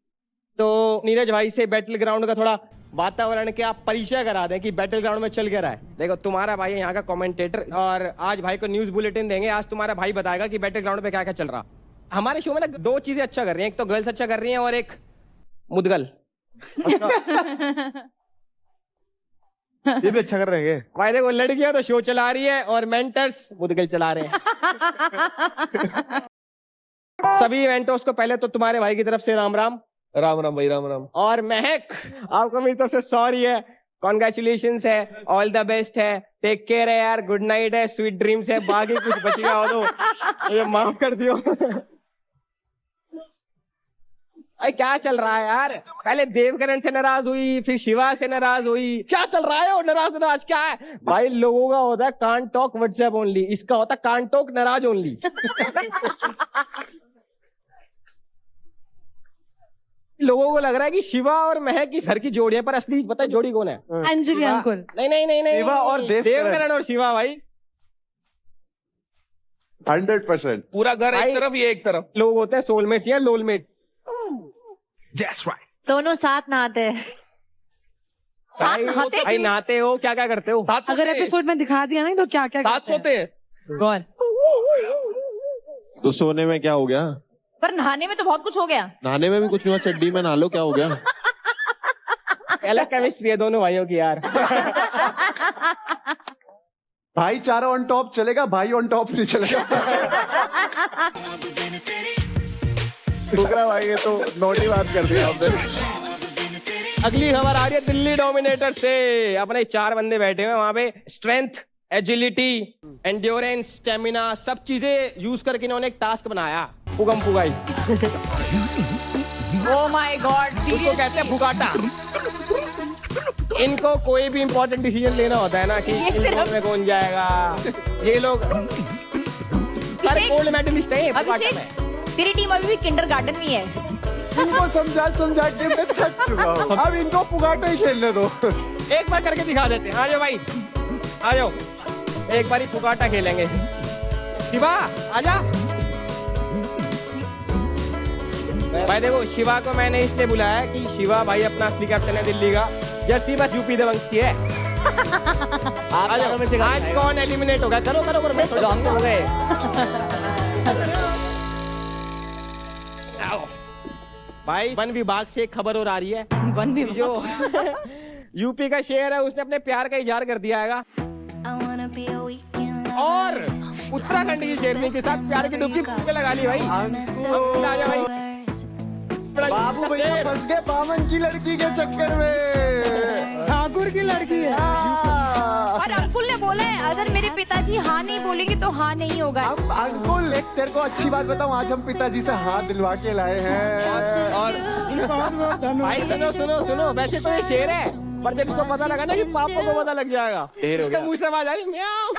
तो नीरज भाई से बैटल ग्राउंड का थोड़ा वातावरण के आप परिचय करा दें कि बैटल ग्राउंड में चल क्या रहा है। देखो तुम्हारा भाई है यहाँ का कमेंटेटर और आज भाई को न्यूज बुलेटिन देंगे। आज तुम्हारा भाई बताएगा कि बैटल ग्राउंड पे क्या क्या चल रहा। हमारे शो में ना 2 चीजें अच्छा कर रही हैं, एक तो गर्ल्स अच्छा कर रही हैं और एक मुदगल। ये भी अच्छा कर रहे हैं भाई देखो लड़कियां तो शो चला रही है और मेंटर्स मुदगल चला रहे हैं। सभी इवेंटर्स को पहले तो तुम्हारे भाई की तरफ से राम राम। राम राम भाई, राम राम। और महक आपको मेरी तरफ से सॉरी है, कॉन्ग्रेचुलेशंस है, ऑल द बेस्ट है, टेक केयर है यार, गुड नाइट है, स्वीट ड्रीम्स है, बाकी कुछ बच गया हो तो ये माफ कर दियो। अरे क्या चल रहा है यार? पहले देवकरण से नाराज हुई, फिर शिवा से नाराज हुई, क्या चल रहा है? और नाराज क्या है भाई? लोगों का होता है कांट टॉक व्हाट्सएप ओनली, इसका होता है कांट टॉक नाराज ओनली। लोगों को लग रहा है कि शिवा और महक की सर की जोड़ी है, पर असली पता है जोड़ी कौन है? अंजलि अंकुल। नहीं शिवा और देवकरण और शिवा भाई 100%। पूरा घर एक तरफ, ये एक तरफ। लोग होते हैं सोलमेट या लोलमेट। दोनों साथ नहाते हैं। भाई नहाते हो, क्या क्या करते हो? अगर एपिसोड में दिखा दिया ना तो क्या क्या साथ सोते हैं। कौन? तो सोने में क्या हो गया? पर नहाने में तो बहुत कुछ हो गया। नहाने में भी कुछ नहीं हुआ, चड्डी में नहा लो, क्या हो गया? अलग केमिस्ट्री है दोनों भाइयों की यार। भाईचारा ऑन टॉप चलेगा, भाई ऑन टॉप नहीं चलेगा। भाई ये तो नोटी बात कर दी आपने। अगली खबर आ रही है दिल्ली डोमिनेटर से। अपने 4 बंदे बैठे हुए वहां पे, स्ट्रेंथ, एजिलिटी, एंड्योरेंस, स्टेमिना, सब चीजें यूज करके इन्होंने एक टास्क बनाया, पुगम पुगाई। ओह माय गॉड, उसको कहते हैं भुगाटा। इनको कोई भी इंपॉर्टेंट डिसीजन लेना होता है ना कि इन में कौन जाएगा, ये लोग सारे गोल्ड मेडलिस्ट हैं भुगाटा में। तेरी टीम अभी भी किंडरगार्टन में है। इनको समझा के मैं थक चुका हूं। अब इनको पुगाटा ही खेलने दो। एक बार करके दिखा देते हैं। आ जाओ भाई, आ जाओ, एक बार ही पुगाटा खेलेंगे। शिवा आजा। भाई देखो शिवा को मैंने इसलिए बुलाया कि शिवा भाई अपना असली कैप्टन है दिल्ली का, जर्सी बस यूपी दबंग की है। आज कौन एलिमिनेट होगा? करो करो करो, मैं हम तो हो गए। भाई वन विभाग से एक खबर और आ रही है। वन विभाग जो यूपी का शेर है उसने अपने प्यार का इजहार कर दिया है और उत्तराखंड की शेरनी के साथ प्यार की डुबकी पे लगा ली भाई। बाबू भैया फंस गए बामन की लड़की के चक्कर में। ठाकुर की लड़की है। और अंकुल ने बोला है अगर मेरे पिताजी हाँ नहीं बोलेंगे तो हाँ नहीं होगा। हम अंकुल एक तेरे को अच्छी बात बताऊं, आज हम पिताजी से हाथ दिलवा के लाए हैं। और भाई सुनो सुनो सुनो, वैसे तो ये शेर है पर जब इसको पता लगा ना कि पापा को पता लग जाएगा, ढेर हो गया। मुंह से आवाज आ रही म्याऊ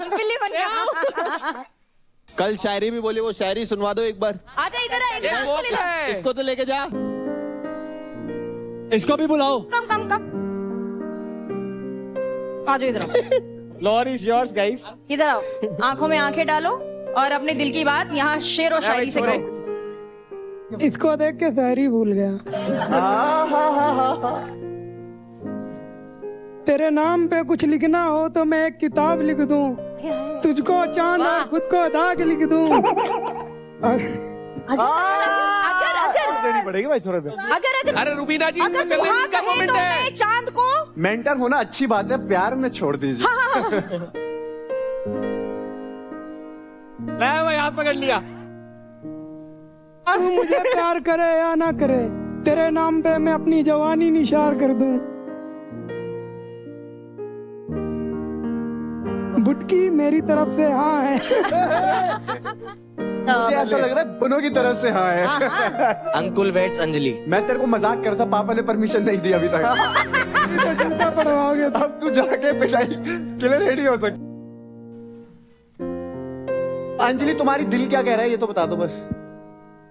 बिल्ली बन गया। कल शायरी भी बोली, वो शायरी सुनवा दो एक बार। आजा इधर आ, इधर अंकुल इधर। इसको तो लेके जा, इसको भी बुलाओ। कम कम कम आ जाओ इधर। Floor is yours guys. इधर आओ, आंखों में आंखें डालो और अपने दिल की बात यहाँ शेर और शायरी से करो। इसको देख के शायरी भूल गया। तेरे नाम पे कुछ लिखना हो तो मैं एक किताब लिख दूं, तुझको चांद और खुद को दाग लिख दूं। देनी पड़ेगी भाई छोरे पे। अरे रुबीना जी, अगर तू हाँ कहे तो मैं चांद को। मेंटर होना अच्छी बात है, प्यार में छोड़ दीजिए। भाई हाथ पकड़ लिया। तू मुझे प्यार करे या ना करे, तेरे नाम पे मैं अपनी जवानी निशार कर दूं। बुटकी मेरी तरफ से हाँ है। मुझे ऐसा लग रहा है दोनों की तरफ से हाँ है। अंकुल वेट्स अंजलि। मैं तेरे को मजाक करता, पापा ने परमिशन नहीं दी अभी तक। चिंता पड़वाओगे। अब तू जाके पिटाई के लिए रेडी हो सकती। अंजलि तुम्हारी दिल क्या कह रहा है ये तो बता दो बस।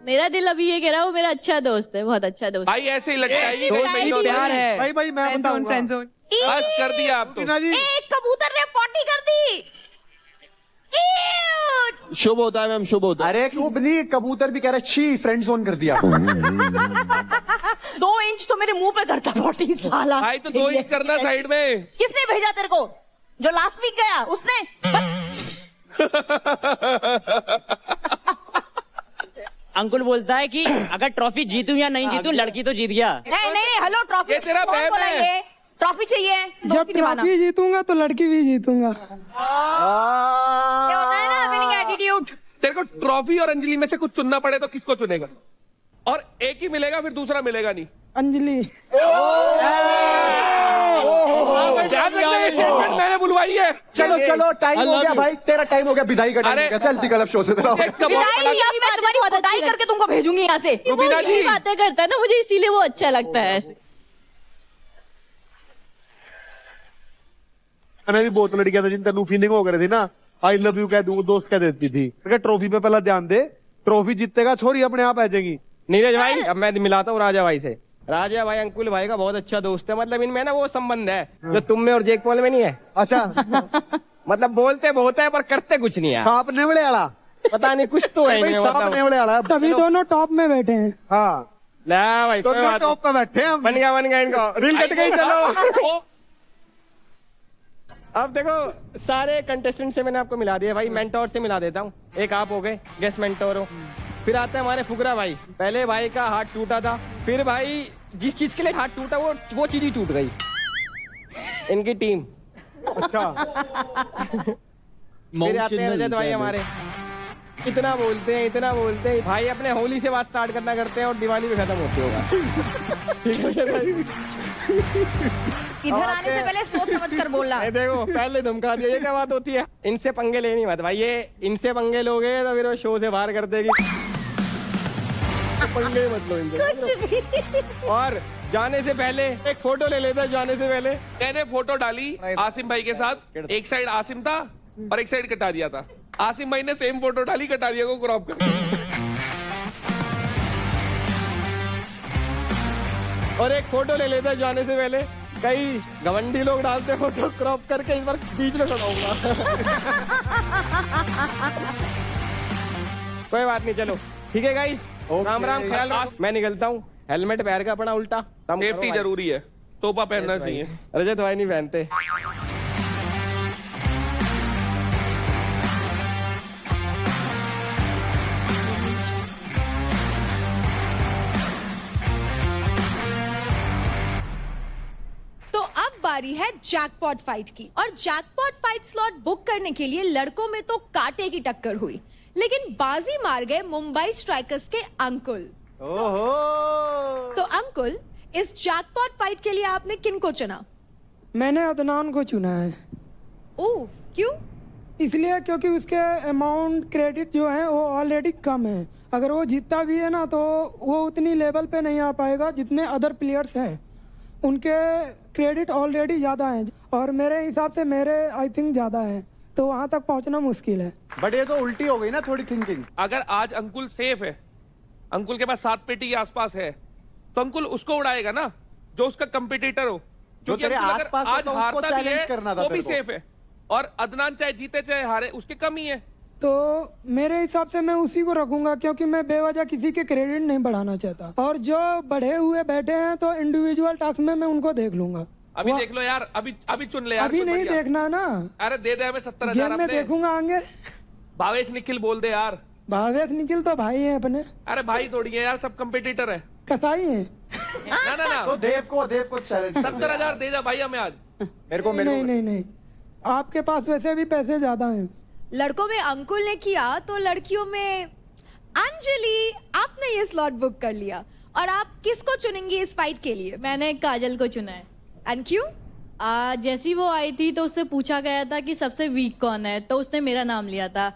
मेरा दिल अभी ये कह रहा है वो मेरा अच्छा दोस्त है, बहुत अच्छा दोस्त। भाई ऐसे ही लगता है ये दोस्त नहीं, प्यार है। भाई मैं बताऊंगा। बस कर दिया आप तो। मीना जी कबूतर ने पॉटी कर दी। शुभ होता है मैम, शुभ होता है। अरे क्यों नहीं, कबूतर भी कह रहा है छी, फ्रेंड जोन कर दिया। 2 इंच तो मेरे मुंह पे करता पॉटी साला। भाई तो 2 इंच करना साइड में। किसने भेजा तेरे को? जो लास्ट वीक गया उसने? अंकुल बोलता है कि अगर ट्रॉफी जीतूं या नहीं जीतूं, लड़की तो जीत गया। नहीं हेलो, ट्रॉफी ये तेरा कौन बैम बोला है। ये? ट्रॉफी चाहिए, जब ट्रॉफी जीतूंगा तो लड़की भी जीतूंगा। ये होता है ना विनिंग एटीट्यूड। तेरे को ट्रॉफी और अंजलि में से कुछ चुनना पड़े तो किसको चुनेगा? और एक ही मिलेगा, फिर दूसरा मिलेगा नहीं। अंजलि ध्यान रखना, ये स्टेटमेंट मैंने बुलवाई है। चलो चलो, टाइम हो गया भाई, तेरा टाइम हो गया, विदाई का टाइम हो गया। चल निकल अब शो से तेरा। विदाई मैं तुम्हारी खुदाई करके तुमको भेजूंगी यहाँ से। रुबीना जी बातें करता है ना, मुझे इसीलिए वो अच्छा लगता है ऐसे। मैंने भी बहुत लड़कियां था जिन तेनू फीलिंग हो गई थी ना, आई लव यू कह दूं, दोस्त कह देती थी। ट्रॉफी पे पहला ध्यान दे, ट्रॉफी जीतेगा छोरी अपने आप आ जाएगी। नीरज भाई अब मैं मिलाता हूँ राजा भाई से। राजा भाई अंकुल भाई का बहुत अच्छा दोस्त है, मतलब इनमें ना वो संबंध है जो तुम में और जेक पॉल में नहीं है। अच्छा मतलब बोलते बहुत है पर करते कुछ नहीं है। सांप नेवले वाला, पता नहीं कुछ तो है इनमें, सांप मतलब। नेवले वाला। तभी दोनों टॉप में बैठे हैं। हाँ ला भाई तो कोई बात टॉप पे बैठे हैं हम। नहीं। बन गया इनको, रील कट गई। चलो अब देखो सारे कंटेस्टेंट से मैंने आपको मिला दिया भाई, मेंटोर से मिला देता हूँ। एक आप हो गए गेस्ट मेंटोर हो, फिर आते हैं हमारे फुकरा भाई। पहले भाई का हाथ टूटा था, फिर भाई जिस चीज के लिए हाथ टूटा वो चीज ही टूट गई। इनकी टीम। अच्छा फिर आते हैं रजत भाई हमारे, इतना बोलते हैं भाई, अपने होली से बात स्टार्ट करना करते हैं और दिवाली पे खत्म होती होगा। ठीक है भाई, इधर आने से पहले सोच समझ कर बोलना। देखो पहले धमका दिया, ये क्या बात होती है? इनसे पंगे लेनी मत भाई, ये इनसे पंगे लोगे तो फिर वो शो से बाहर कर देगी। पंगे मत लो इनसे। और जाने से पहले एक फोटो ले लेता, जाने से पहले मैंने फोटो डाली आसिम भाई के साथ, एक साइड आसिम था और एक साइड कटा दिया था। आसिम भाई ने सेम फोटो डाली, कटा दिया को क्रॉप कर। और एक फोटो ले लेता जाने से पहले, कई घमंडी लोग डालते फोटो क्रॉप करके, इस बार बीच में खड़ा होगा। कोई बात नहीं, चलो ठीक है गाइस, राम राम, ख्याल रखो। मैं निकलता हूँ, हेलमेट पहन के अपना उल्टा सेफ्टी जरूरी है, टोपा पहनना चाहिए। रजत भाई नहीं पहनते। तो अब बारी है जैकपॉट फाइट की, और जैकपॉट फाइट स्लॉट बुक करने के लिए लड़कों में तो कांटे की टक्कर हुई, लेकिन बाजी मार गए मुंबई स्ट्राइकर्स के अंकुल। ओहो। तो अंकुल, इस जैकपॉट फाइट के लिए आपने किन को चुना? मैंने अदनान को चुना है। ओह, क्यों? इसलिए क्योंकि उसके अमाउंट क्रेडिट जो है वो ऑलरेडी कम है। अगर वो जीतता भी है ना तो वो उतनी लेवल पे नहीं आ पाएगा जितने अदर प्लेयर्स हैं, उनके क्रेडिट ऑलरेडी ज़्यादा हैं और मेरे हिसाब से मेरे आई थिंक ज़्यादा है, तो वहाँ तक पहुँचना मुश्किल है। बट ये तो उल्टी हो गई ना थोड़ी थिंकिंग। अगर आज अंकुल सेफ है, अंकुल के पास 7 पेटी के आसपास है, तो अंकुल उसको उड़ाएगा ना जो उसका कंपटीटर हो, जो तेरे आसपास हो, आज तो उसको हारता भी चैलेंज है करना था वो भी तेरे को। सेफ है, और अदनान चाहे जीते चाहे हारे उसके कम ही है। तो मेरे हिसाब से मैं उसी को रखूंगा, क्योंकि मैं बेवजह किसी के क्रेडिट नहीं बढ़ाना चाहता, और जो बढ़े हुए बैठे हैं तो इंडिविजुअल टास्क में मैं उनको देख लूंगा। अभी देख लो यार, अभी चुन ले यार। अभी कोई नहीं बढ़िया। देखना ना, अरे दे दे हमें 70,000 गेम में देखूंगा आगे। भावेश निखिल बोल दे यार। भावेश निखिल तो भाई है अपने। अरे भाई थोड़ी है यार, सब कंपटीटर है। कसाई है। ना तो देव को चैलेंज 70,000 दे जा भाई हमें आज। मेरे को नहीं, आपके पास वैसे भी पैसे ज्यादा हैं। लड़कों में अंकुल ने किया तो लड़कियों में अंजलि, आपने ये स्लॉट बुक कर लिया, और आप किसको चुनेंगी इस फाइट के लिए? मैंने काजल को चुना है। एंड क्यों? जैसी वो आई थी तो उससे पूछा गया था कि सबसे वीक कौन है, तो उसने मेरा नाम लिया था,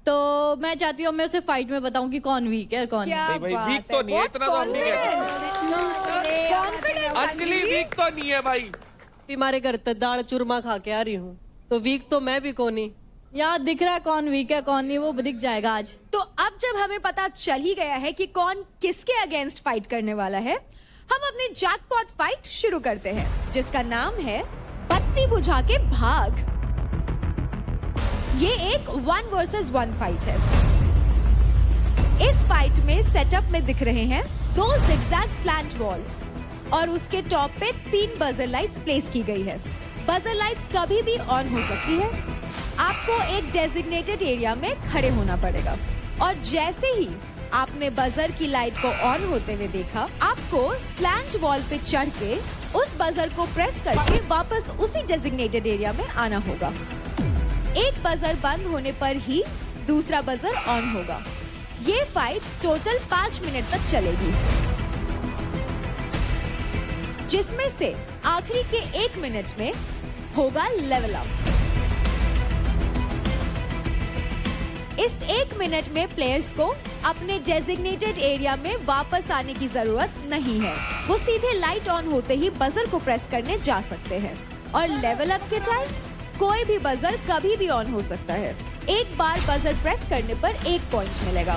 तो मैं चाहती हूँ मैं उसे फाइट में बताऊं कि कौन वीक है और कौन क्या भाई वीक तो नहीं है, इतना तो हम नहीं है। अंजलि वीक तो नहीं है भाई। हमारे घर पे दाल चूरमा खा के आ रही हूँ, तो वीक तो मैं भी कोनी। यार दिख रहा है कौन वीक है कौन नहीं, वो दिख जाएगा आज। तो अब जब हमें पता चल ही गया है कि कौन किसके अगेंस्ट फाइट करने वाला है, हम अपनी जैकपॉट फाइट शुरू करते हैं, जिसका नाम है बत्ती बुझा के भाग। ये एक 1 वर्सेस 1 फाइट है। इस फाइट में सेटअप में दिख रहे हैं 2 जिगजैग स्लैंट वॉल्स और उसके टॉप पे 3 बजर लाइट्स प्लेस की गई है। बजर लाइट्स कभी भी ऑन हो सकती है। आपको एक डेजिग्नेटेड एरिया में खड़े होना पड़ेगा और जैसे ही आपने बजर की लाइट को ऑन होते हुए देखा, आपको स्लैंट वॉल पे चढ़ के उस बजर को प्रेस करके वापस उसी डेजिग्नेटेड एरिया में आना होगा। एक बजर बंद होने पर ही दूसरा बजर ऑन होगा। ये फाइट टोटल 5 मिनट तक चलेगी, जिसमें से आखिरी के 1 मिनट में होगा लेवल अप। इस 1 मिनट में प्लेयर्स को अपने डेजिग्नेटेड एरिया में वापस आने की जरूरत नहीं है। वो सीधे लाइट ऑन होते ही बजर को प्रेस करने जा सकते हैं और लेवल अप के टाइम कोई भी बजर कभी भी ऑन हो सकता है। एक बार बजर प्रेस करने पर 1 पॉइंट मिलेगा।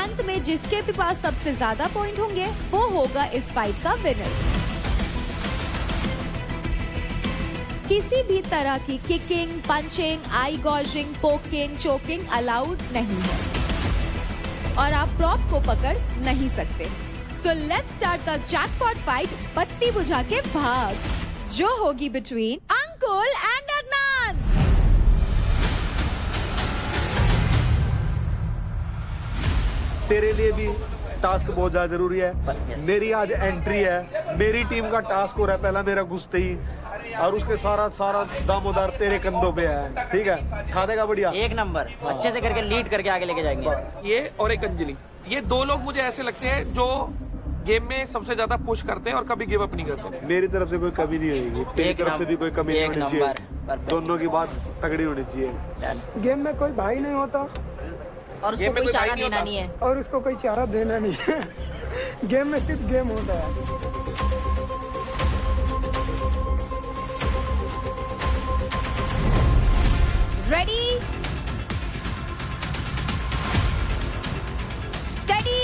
अंत में जिसके भी पास सबसे ज्यादा पॉइंट होंगे वो होगा इस फाइट का विनर। किसी भी तरह की किकिंग, पंचिंग, आई गॉजिंग, पोकिंग, चोकिंग अलाउड नहीं है और आप प्रॉप को पकड़ नहीं सकते। So let's start the jackpot fight बत्ती बुझा के भाग, जो होगी बिटवीन अंकुल एंड अदनान। तेरे लिए भी टास्क बहुत ज्यादा जरूरी है। मेरी आज एंट्री है, मेरी टीम का टास्क हो रहा है पहला मेरा घुसते ही, और उसके सारा दामोदार तेरे कंधों पे है। ठीक है, खा देगा बढ़िया, एक नंबर अच्छे से करके लीड करके आगे लेके जाएंगे। ये और एक अंजलि, ये 2 लोग मुझे ऐसे लगते हैं जो गेम में सबसे ज्यादा पुश करते हैं और कभी गिव अप नहीं करते। मेरी तरफ से कोई कमी नहीं होगी, तेरी तरफ से भी कोई कमी नहीं होनी चाहिए। दोनों की बात तगड़ी होनी चाहिए। गेम में कोई भाई नहीं होता और उसको कोई चारा देना नहीं है, और उसको कोई चारा देना नहीं है। गेम में सिर्फ गेम होता है। Ready, study,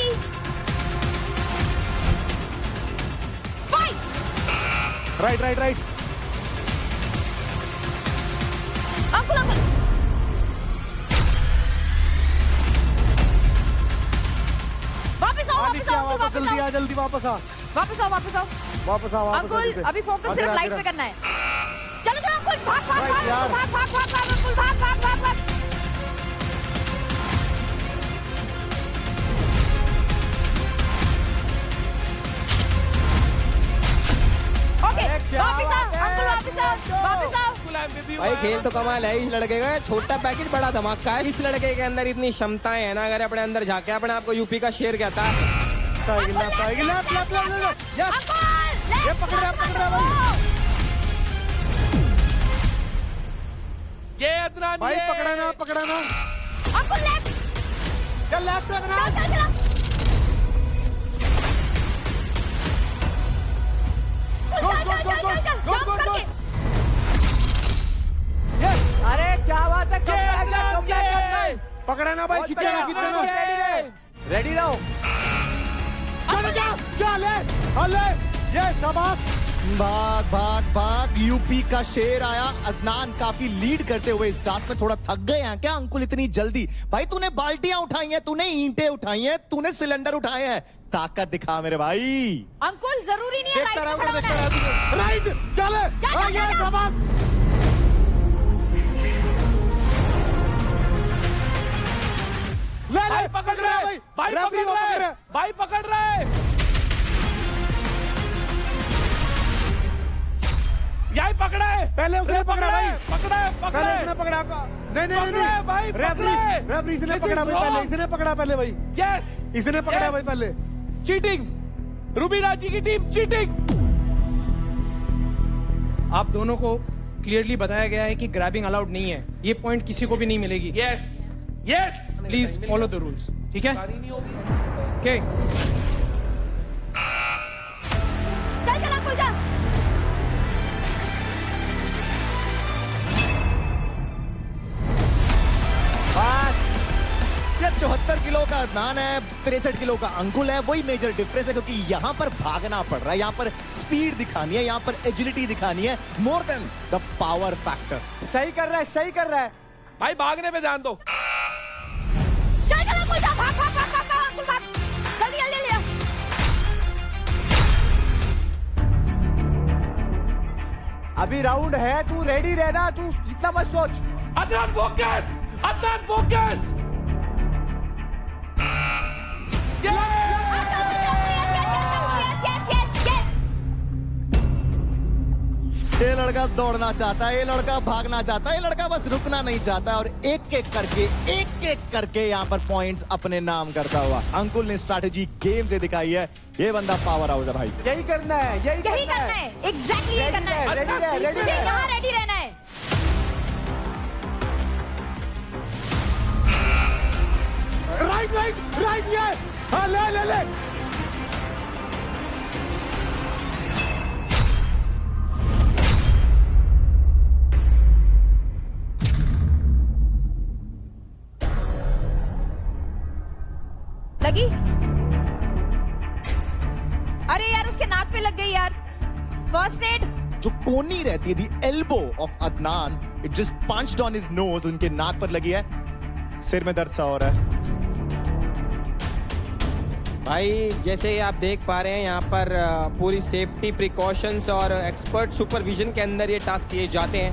fight. Right right right. Ankul Ankul वापस आओ, वापस आओ, वापस जल्दी आओ, आ, जल्दी वापस आ, वापस आओ, वापस आओ, वापस आ, वापस अंकुल आ। अभी फोकस आगे सिर्फ रख, लाइट आगे पे रख। करना है। चलो चलो अंकुल, भाग भाग Right, भाग यार। भाग भाग भाग भाग अंकुल, भाग भाग भाग भाग। ओके वापस आओ अंकुल, वापस आओ, वापस आओ। भाई खेल तो कमाल है इस लड़के का, छोटा पैकेट बड़ा धमाका है। इस लड़के के अंदर इतनी क्षमताएं है ना, अगर अपने अंदर झाके अपने आप को यूपी का शेर कहता है। अंकुल ये पकड़ रहा भाई, ये अदनान, भाई ये पकड़ा ना। अंकुल लेफ्ट, चल लेफ्ट रखना। चल चल अरे क्या बात है, पकड़ा ना भाई, खींचना। रेडी रहो। क्या ले, ले, ये शाबाश। भाग भाग भाग, यूपी का शेर आया। अदनान काफी लीड करते हुए इस टास्क में। थोड़ा थक गए हैं क्या अंकुल इतनी जल्दी? भाई तूने बाल्टियां उठाई हैं, तूने ईंटें उठाई हैं, तूने सिलेंडर उठाए हैं, ताकत दिखा मेरे भाई। अंकुल जरूरी नहीं है देखता राइट रहा, में देखता खड़ा होना है। रहा। राइट, चले, ये शाबाश। ले, भाई पकड़ रहा है, भाई रेफरी पकड़ रहा है, भाई पकड़ रहा है। यही पकड़ा है, पहले उसने पकड़ा भाई, पकड़ा है, पकड़ा पहले है। उसने पकड़ा। नहीं पकड़ा है भाई, पकड़ा है। रेफरी इसने This पकड़ा is भाई, पहले wrong. इसने पकड़ा पहले भाई। Yes, इसने पकड़ा Yes. भाई पहले। चीटिंग, रूबी राजी की टीम चीटिंग। आप दोनों को क्लियरली बताया गया है कि ग्रैबिंग अलाउड नहीं है, ये पॉइंट किसी को भी नहीं मिलेगी। Yes yes, please follow the rules, ठीक है? ओके चल चल अंकुल जा। 70 किलो का अदनान है, 63 किलो का अंकुल है। वही मेजर डिफरेंस है, क्योंकि यहाँ पर भागना पड़ रहा है, यहाँ पर स्पीड दिखानी है, यहाँ पर एजिलिटी दिखानी है, more than the power factor. सही कर रहा है, सही कर रहा है भाई, भागने पे ध्यान दो। चल चल अंकुल, भाग भाग भाग भाग भाग अंकुल, भाग जल्दी जल्दी ले। अभी राउंड है, तू रेडी रहना, तू इतना मत सोच। Adnan focus, Adnan focus. ये लड़का दौड़ना चाहता है, ये लड़का भागना चाहता है, ये लड़का बस रुकना नहीं चाहता है, और एक एक करके यहाँ पर पॉइंट्स अपने नाम करता हुआ अंकुल ने स्ट्रैटेजी गेम से दिखाई है। ये बंदा पावर हाउस है भाई। यही करना है, यही करना है, एग्जैक्टली यही करना है। रेडी है, यहाँ रेडी रहना है। राइट राइट राइट, ये हाँ, ले ले ले। लगी? अरे यार, उसके नाक पे लग गई यार। First aid. जो कोनी रहती है, दी elbow of Adnan, it just punched on his nose, उनके नाक पर लगी है। सिर में दर्द सा हो रहा है। भाई जैसे आप देख पा रहे हैं, यहाँ पर पूरी सेफ्टी प्रिकॉशंस और एक्सपर्ट सुपरविजन के अंदर ये टास्क किए जाते हैं।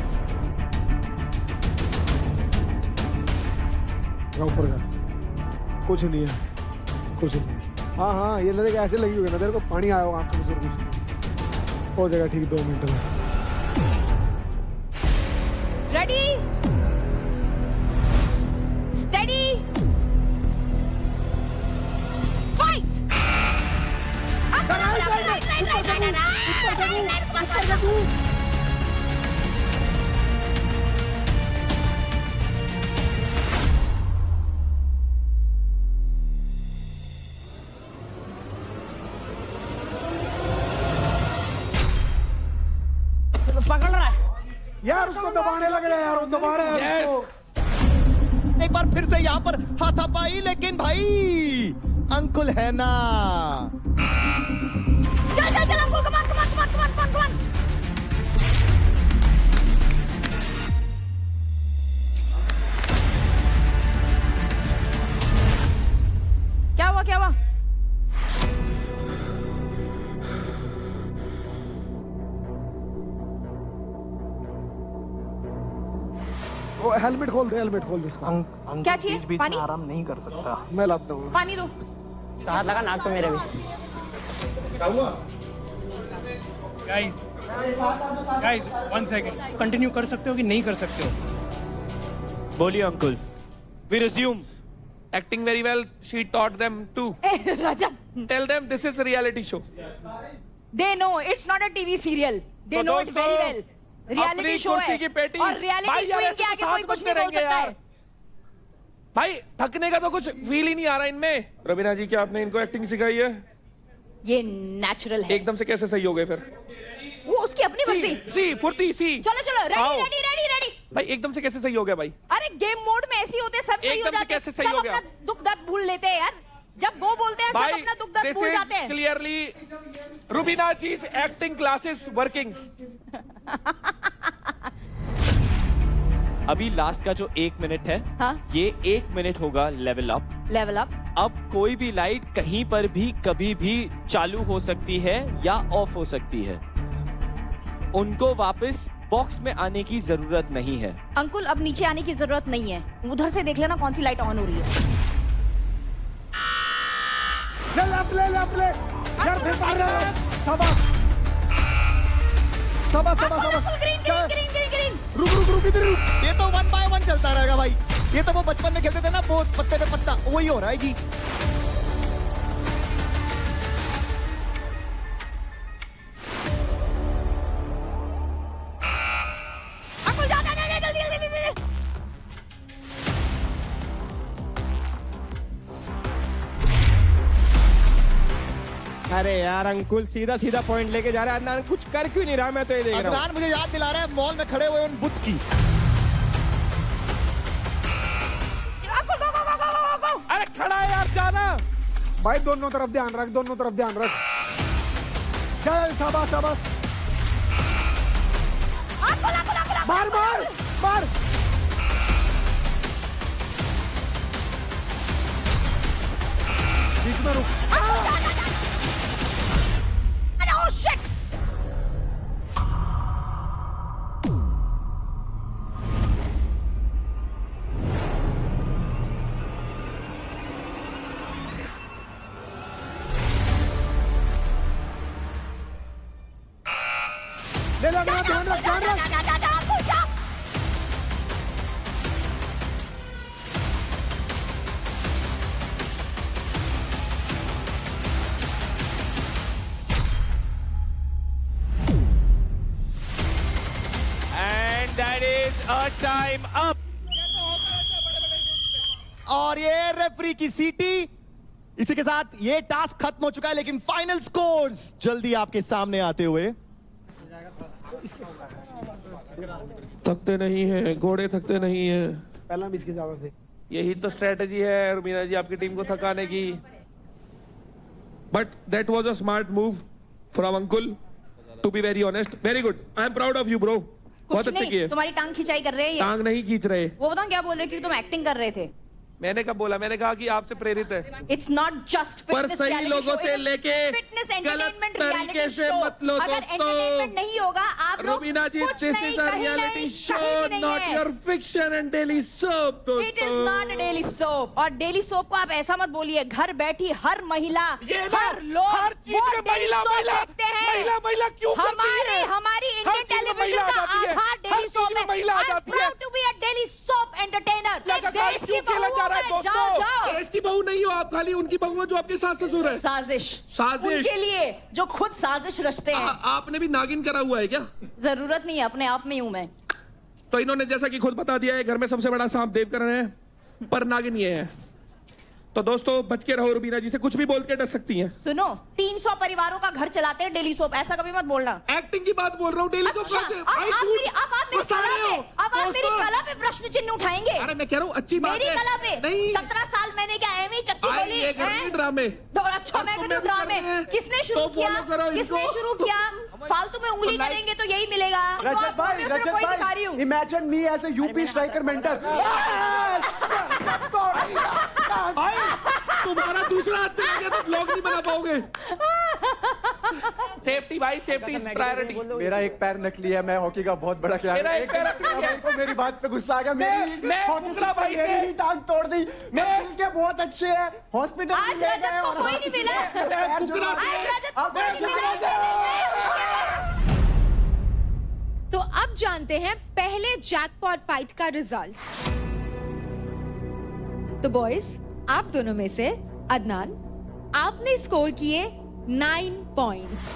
ऊपर का कुछ नहीं है, कुछ नहीं। हाँ हाँ, ये नजर ऐसे लगी हुई है ना, तेरे को पानी आया होगा आंखों में, कुछ हो जाएगा ठीक 2 मिनट में। Ready, steady, fight. पकड़ रहा है यार, उसको दबाने लग रहा है यार, वो दबा रहा है उसको। एक बार फिर से यहाँ पर हाथापाई, लेकिन भाई अंकुल है ना। चल चल चल अंकुल, कमान कमान कमान कमान कमान कमान। क्या हुआ, क्या हुआ? वो हेलमेट खोल दे, हेलमेट खोल दे इसका। क्या चाहिए? पानी? आराम नहीं कर सकता। मैं लाता हूँ। पानी दो। हाथ लगा नाक पे मेरे भी। गाइस गाइस 1 सेकंड, कंटिन्यू कर सकते हो कि नहीं कर सकते हो? बोलिए Ankul. We resume. Acting very well. She taught them too. Rajat, Tell them this is a reality show. they know it's not a TV serial. They तो know it very well. अपनी Reality show कुर्सी है की पेटी। और reality भाई यार, queen ऐसे के तो आगे कोई सांस कुछ बचते नहीं बोल रहेंगे सकता यार। है। भाई थकने का तो कुछ फील ही नहीं आ रहा इनमें। रवीना जी, क्या आपने इनको एक्टिंग सिखाई है? ये नेचुरल है। एकदम से कैसे सही हो गए फिर? वो उसकी अपनी मर्जी। सी फुर्ती सी। चलो चलो, रेडी आओ। Ready ready ready. भाई एकदम से कैसे सही हो गया भाई? अरे गेम मोड में ऐसे ही होते हैं, सब सही हो एकदम से जाते हैं। कैसे सही सब हो गया? अपना दुख दर्द भूल लेते हैं यार। जब वो बोलते हैं, सब भाई अपना दुख दर्द दिस भूल इज जाते हैं। क्लियरली रुबीना जी's एक्टिंग क्लासेस वर्किंग। अभी लास्ट का जो 1 मिनट है, हाँ? ये 1 मिनट होगा लेवल अप। Level up. अब कोई भी लाइट कहीं पर भी कभी भी चालू हो सकती है या ऑफ हो सकती है। उनको वापस बॉक्स में आने की जरूरत नहीं है। अंकुल, अब नीचे आने की जरूरत नहीं है। उधर से देख लेना कौन सी लाइट ऑन हो रही है। ले यार, फिर मार रहा है। शाबाश शाबाश शाबाश शाबाश। Green green green green green. रुक इधर रुक। ये तो 1 by 1 चलता रहेगा भाई। ये तो वो बचपन में खेलते थे ना, वो पत्ते पे पत्ता, वही हो रहा है जी। अंकुल जा जा जा, जल्दी जल्दी जल्दी। अरे यार अंकुल, सीधा सीधा पॉइंट लेके जा रहा है। अदनान कुछ कर क्यों नहीं रहा? मैं तो ये देख रहा हूँ। अदनान मुझे याद दिला रहा है मॉल में खड़े हुए उन बुत की। अंकुल गो गो गो गो गो। अरे खड़ा भाई दोनों तरफ ध्यान रख, दोनों तरफ ध्यान रख। चल शाबाश शाबाश, मार मार मार। बीच में रुक। ले लो, ध्यान रख, ध्यान रख। And that is a time up. और ये रेफरी की सीटी। इसी के साथ ये टास्क खत्म हो चुका है, लेकिन फाइनल स्कोर्स जल्दी आपके सामने आते हुए। थकते नहीं है घोड़े, थकते नहीं है। पहला भी इसकी जरूरत है। यही तो स्ट्रेटजी है रुबीना जी आपकी टीम को थकाने की। But that was a smart move from Ankul, to be very honest. Very good, I am proud of you bro. बहुत अच्छे किए। तुम्हारी टांग खिंचाई कर रहे हैं ये। टांग नहीं खींच रहे। वो बताओ क्या बोल रहे कि तुम एक्टिंग कर रहे थे। मैंने कब बोला? मैंने कहा कि आपसे प्रेरित है। इट्स नॉट जस्ट पर सही लोगों से लेके फिटनेस गलत एंटरटेनमेंट तरीके से मत लो अगर दोस्तों। एंटरटेनमेंट नहीं होगा आप लोग रुबीना जी, कुछ दिस नहीं, इज अ कहीं रियलिटी नहीं, शो, कहीं भी नहीं नॉट है। Your fiction and daily soap दोस्तों। It is not a daily soap. और डेली सोप को आप ऐसा मत बोलिए, घर बैठी हर महिला, हर लोग हर चीज वो में daily महिला soap महिला देखते हैं। महिला क्यों करती है? हमारी हर इंडियन चीज में टेलीविजन महिला का आ जाती है। आधार हर डेली चीज सोप में है। महिला आ आई एम जाती है। Proud to be a daily soap entertainer. लगातार देश की क्यों खेला जा रहा है बहू है, जाओ दोस्तों? जाओ। देश की बहू नहीं हो आप, खाली उनकी बहू हो जो आपके सास ससुर है। साजिश साजिश उनके लिए जो खुद साजिश रचते हैं। आपने भी नागिन करा हुआ है क्या? जरूरत नहीं है, अपने आप में हूं मैं। तो इन्होंने जैसा कि खुद बता दिया है, घर में सबसे बड़ा सांप देवकरण है, पर नागिन ये है। तो दोस्तों बच के रहो, रुबीना जी से कुछ भी बोल के डर सकती हैं। सुनो, 300 परिवारों का घर चलाते हैं डेली सोप, ऐसा कभी मत बोलना। एक्टिंग की बात बोल रहा हूँ, डेली सोप अच्छा, कैसे? अब आप मेरी कला पे प्रश्न चिन्ह उठाएंगे। अरे मैं कह रहा हूँ अच्छी बात मेरी है। कला पे नहीं। 17 साल मैंने क्या एम ही चक्की बोली ये कर रही हैं? ड्रामे। अच्छा मैं करूँ ड्रामे? किसने शुरू किया? किसने शुरू किया? फालतू में उंगली करेंगे तो यही मिलेगा। रजत भाई, imagine me as a UP striker mentor. तुम्हारा दूसरा हाथ चला गया तो ब्लॉग नहीं बना पाओगे। सेफ्टी भाई, सेफ्टी इज प्रायोरिटी। मेरा एक पैर नकली है, मैं हॉकी का बहुत बड़ा खिलाड़ी। मेरा एक पैर असली है। को मेरी बात पे गुस्सा आ गया। मैं हॉकी दूसरा भाई से मेरी टांग तोड़ दी। मैं के बहुत अच्छे हैं, हॉस्पिटल आज ले रजत गए को और कोई नहीं मिला। आज रजत को कोई नहीं मिला। तो अब जानते हैं पहले जैकपॉट फाइट का रिजल्ट। तो बॉयज, आप दोनों में से अदनान, आपने स्कोर किए 9 पॉइंट्स।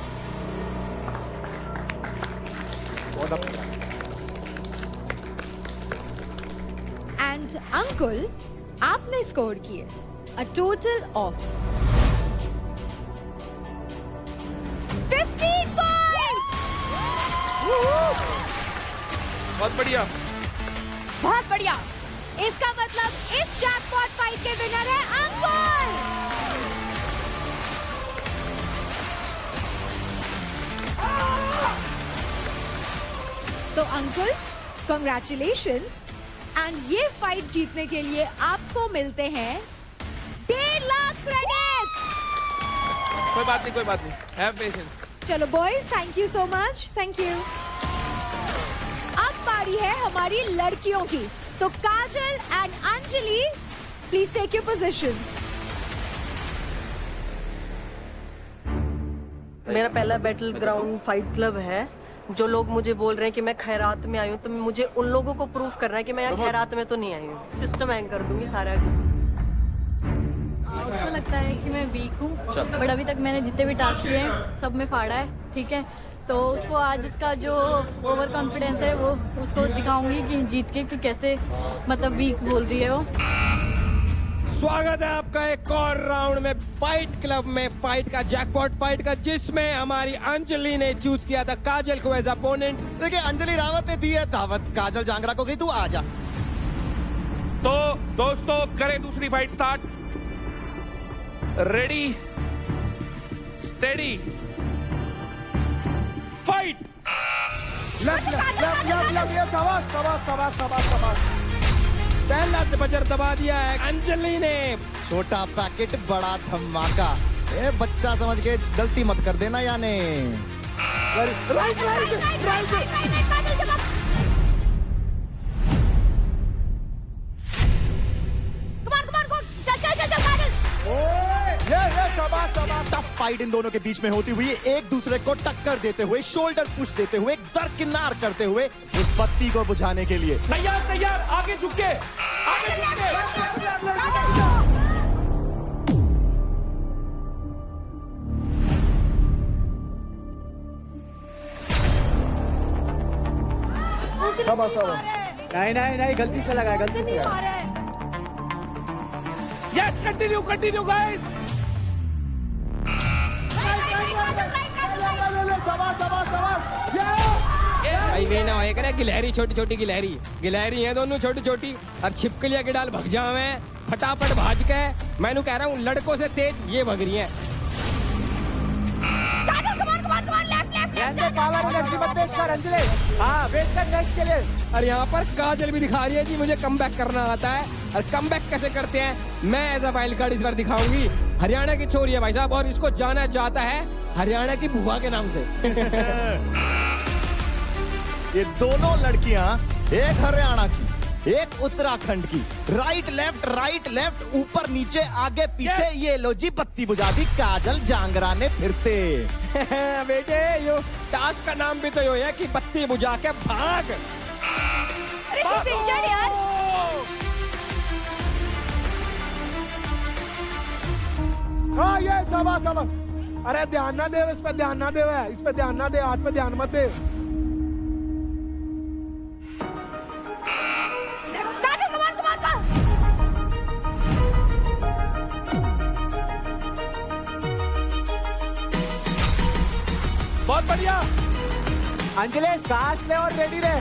एंड अंकुल, आपने स्कोर किए अ टोटल ऑफ 15 पॉइंट्स। बहुत बढ़िया, बहुत बढ़िया। इसका मतलब इस जैकपॉट फाइट के विनर है अंकुल। तो अंकुल, कांग्रेचुलेशंस। एंड ये फाइट जीतने के लिए आपको मिलते हैं 1.5 लाख क्रेडिट। कोई बात नहीं, कोई बात नहीं, हैव पेशेंस। चलो boys, thank you so much, thank you. अब बारी है हमारी लड़कियों की। तो Kajal and Anjali, please take your position. मेरा पहला बैटल ग्राउंड फाइट क्लब है। जो लोग मुझे बोल रहे हैं कि मैं खैरात में आई हूँ, तो मुझे उन लोगों को प्रूफ करना है कि मैं यहाँ खैरात में तो नहीं आई हूँ। सिस्टम हैंग कर दूंगी सारा। उसको लगता है कि मैं वीक हूँ, बट अभी तक मैंने जितने भी टास्क किए हैं सब में फाड़ा है, ठीक है। तो उसको आज उसका जो ओवर कॉन्फिडेंस है वो उसको दिखाऊंगी कि जीत के कि कैसे मतलब वीक बोल रही है वो। स्वागत है आपका एक और राउंड में फाइट क्लब में, फाइट का जैकपॉट फाइट का, जिसमें हमारी अंजलि ने चूज किया था काजल को एज अपोनेंट। देखिए अंजलि रावत ने दी है दावत काजल जांगरा को कि तू आ जा। तो दोस्तों करें दूसरी fight start. Ready steady fight. पहला बजर दबा दिया है अंजलि ने। छोटा पैकेट बड़ा धमाका। ए बच्चा समझ के गलती मत कर देना यानी। टफ फाइट इन दोनों के बीच में होती हुई एक दूसरे को टक्कर देते हुए, शोल्डर पुश देते हुए, दरकिनार करते हुए उस बत्ती को बुझाने के लिए। तैयार तैयार, आगे झुक के, आगे झुक के। नहीं गलती से लगा, गलती से लगा। Yes continue continue guys. भाई वे ना होए करे गिलहरी, छोटी छोटी गिलहरी, गिलहरी है दोनों छोटी छोटी और छिपकलियां के डाल भग जावे फटाफट भाज के। मैंने कह रहा हूँ लड़कों से तेज ये भग रही है। और यहाँ पर काजल भी दिखा रही है जी मुझे कमबैक करना आता है। और कमबैक कैसे करते हैं मैं एज अ वाइल्ड कार्ड इस बार दिखाऊंगी। हरियाणा की छोरी है भाई साहब और इसको जाना चाहता है हरियाणा की बुआ के नाम से। ये दोनों लड़कियां एक हरियाणा की एक उत्तराखंड की। राइट लेफ्ट ऊपर नीचे आगे पीछे। ये लो जी बत्ती बुझा दी काजल जांगरा ने फिरते। बेटे यो टास्क का नाम भी तो यो है कि बत्ती बुझा के भाग। हाँ ये सवा अरे ध्यान ना दे, इस पे ध्यान ना दे, इस पे ध्यान ना दे, हाथ पे ध्यान मत दे। बहुत बढ़िया अंजलि सांस ले और रेडी रहे।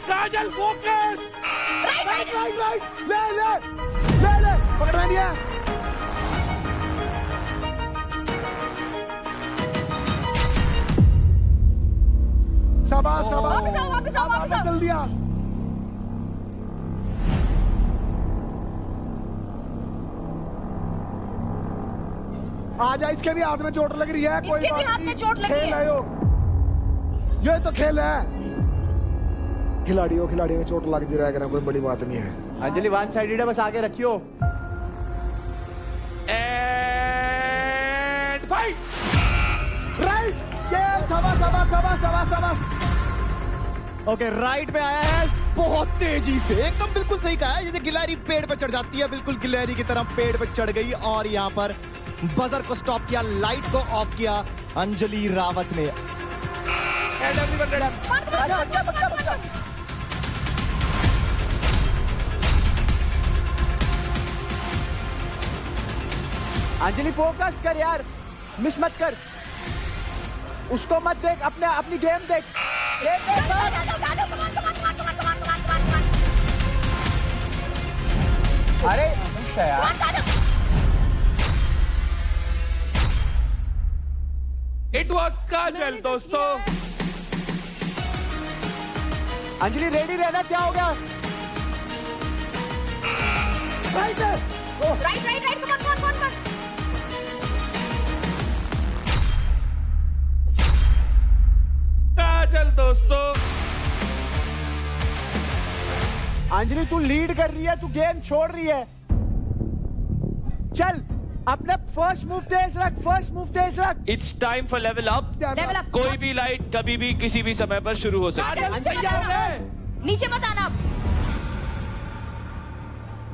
काजल फोकस। राइट ले पकड़ना दिया। सभा वापस चल दिया। आजा, इसके भी हाथ में चोट लग रही है। कोई इसके भी हाथ में चोट लगी है। खेल है ये तो खेल है। खिलाड़ियों में चोट लग रहा है, कोई बड़ी बात नहीं है। अंजलि वन साइडेड है, बस आगे रखियो। And fight. राइट ये सवा। ओके राइट में आया है बहुत तेजी से, एकदम बिल्कुल सही कहा है। जैसे गिलहरी पेड़ पर चढ़ जाती है, बिल्कुल गिलहरी की तरह पेड़ पर चढ़ गई और यहाँ पर बजर को स्टॉप किया, लाइट को ऑफ किया अंजलि रावत ने। अंजलि फोकस कर यार, मिस मत कर, उसको मत देख, अपनी गेम देख। अरे यार इट वॉज काजल दोस्तों। अंजलि रेडी रहना, क्या हो गया? Right come on. काजल दोस्तों। अंजलि तू लीड कर रही है, तू गेम छोड़ रही है। चल अपने फर्स्ट मूव तेज रख। It's time for level up. कोई भी लाइट कभी भी किसी भी समय पर शुरू हो सकती है। नीचे मत आना।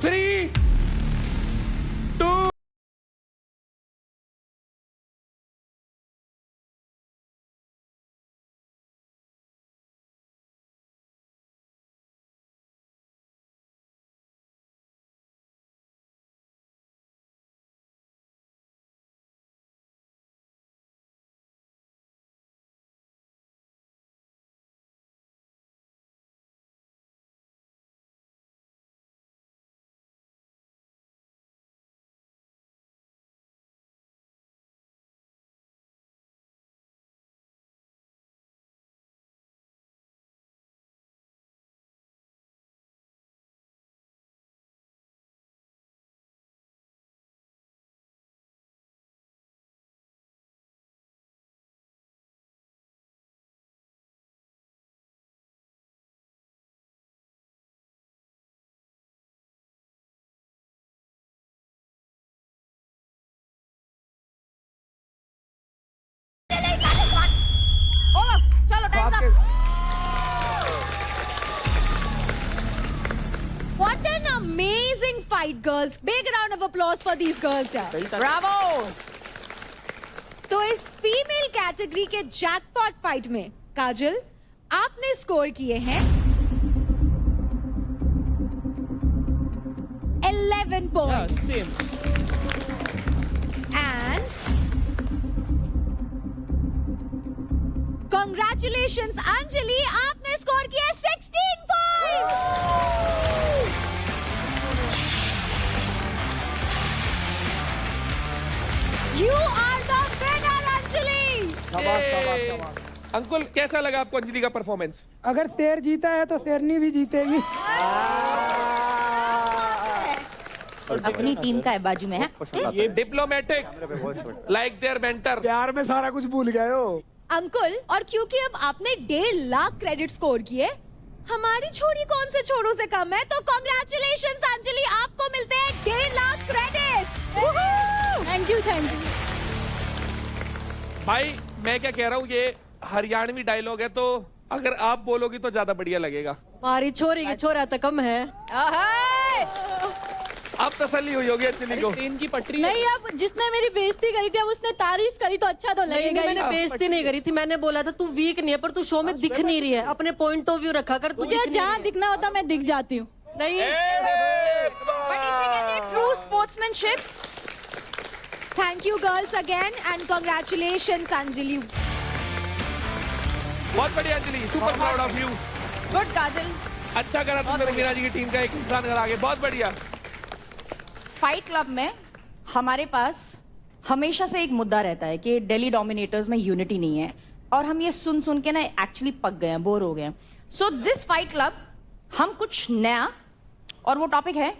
3, 2 fight, girls. Big round of applause for these girls here. Bravo. तो इस फीमेल कैटेगरी के जैकपॉट फाइट में काजल आपने स्कोर किए हैं 11 points same. And congratulations Anjali, आपने स्कोर किया 16 पॉइंट्स। You are the winner, Anjali. Ankul कैसा लगा आपको अंजलि का परफॉर्मेंस? अगर शेर जीता है तो शेरनी भी जीतेगी। अपनी टीम का है बाजू में है। ये डिप्लोमेटिक लाइक देयर मेंटर। प्यार में सारा कुछ भूल गए हो अंकुल, और क्योंकि अब आपने 1.5 लाख क्रेडिट स्कोर किए, हमारी छोरी कौन से छोरों से कम है, तो कांग्रेचुलेशंस अंजलि, आपको मिलते हैं 1.5 lakh credit. Thank you, thank you. भाई मैं क्या कह रहा हूँ, ये हरियाणवी डायलॉग है, तो अगर आप बोलोगी तो ज्यादा बढ़िया लगेगा। हमारी छोरी की छोरा तो कम है। अब तसल्ली हुई होगी अंजलि को। ट्रेन की पटरी नहीं, अब जिसने मेरी बेइज्जती करी थी, अब उसने तारीफ करी तो अच्छा तो नहीं, लगेगा। मैंने बेइज्जती नहीं करी थी, मैंने बोला था तू वीक नहीं है, पर तू शो में दिख नहीं रही है। अपने पॉइंट ऑफ व्यू रखा कर। मुझे जहाँ दिखना होता मैं दिख जाती हूँ। नहीं, बट इसे कहते हैं true sportsmanship. Thank you girls again and congratulations Anjali. बहुत बढ़िया Anjali, super proud of you. Good Kajal. अच्छा करा तुमने रुबीना जी की टीम का एक इंसान घर आगे, बहुत बढ़िया। फाइट क्लब में हमारे पास हमेशा से एक मुद्दा रहता है कि दिल्ली डोमिनेटर्स में यूनिटी नहीं है, और हम ये सुन सुन के ना एक्चुअली पक गए हैं, बोर हो गए हैं। सो दिस फाइट क्लब हम कुछ नया, और वो टॉपिक है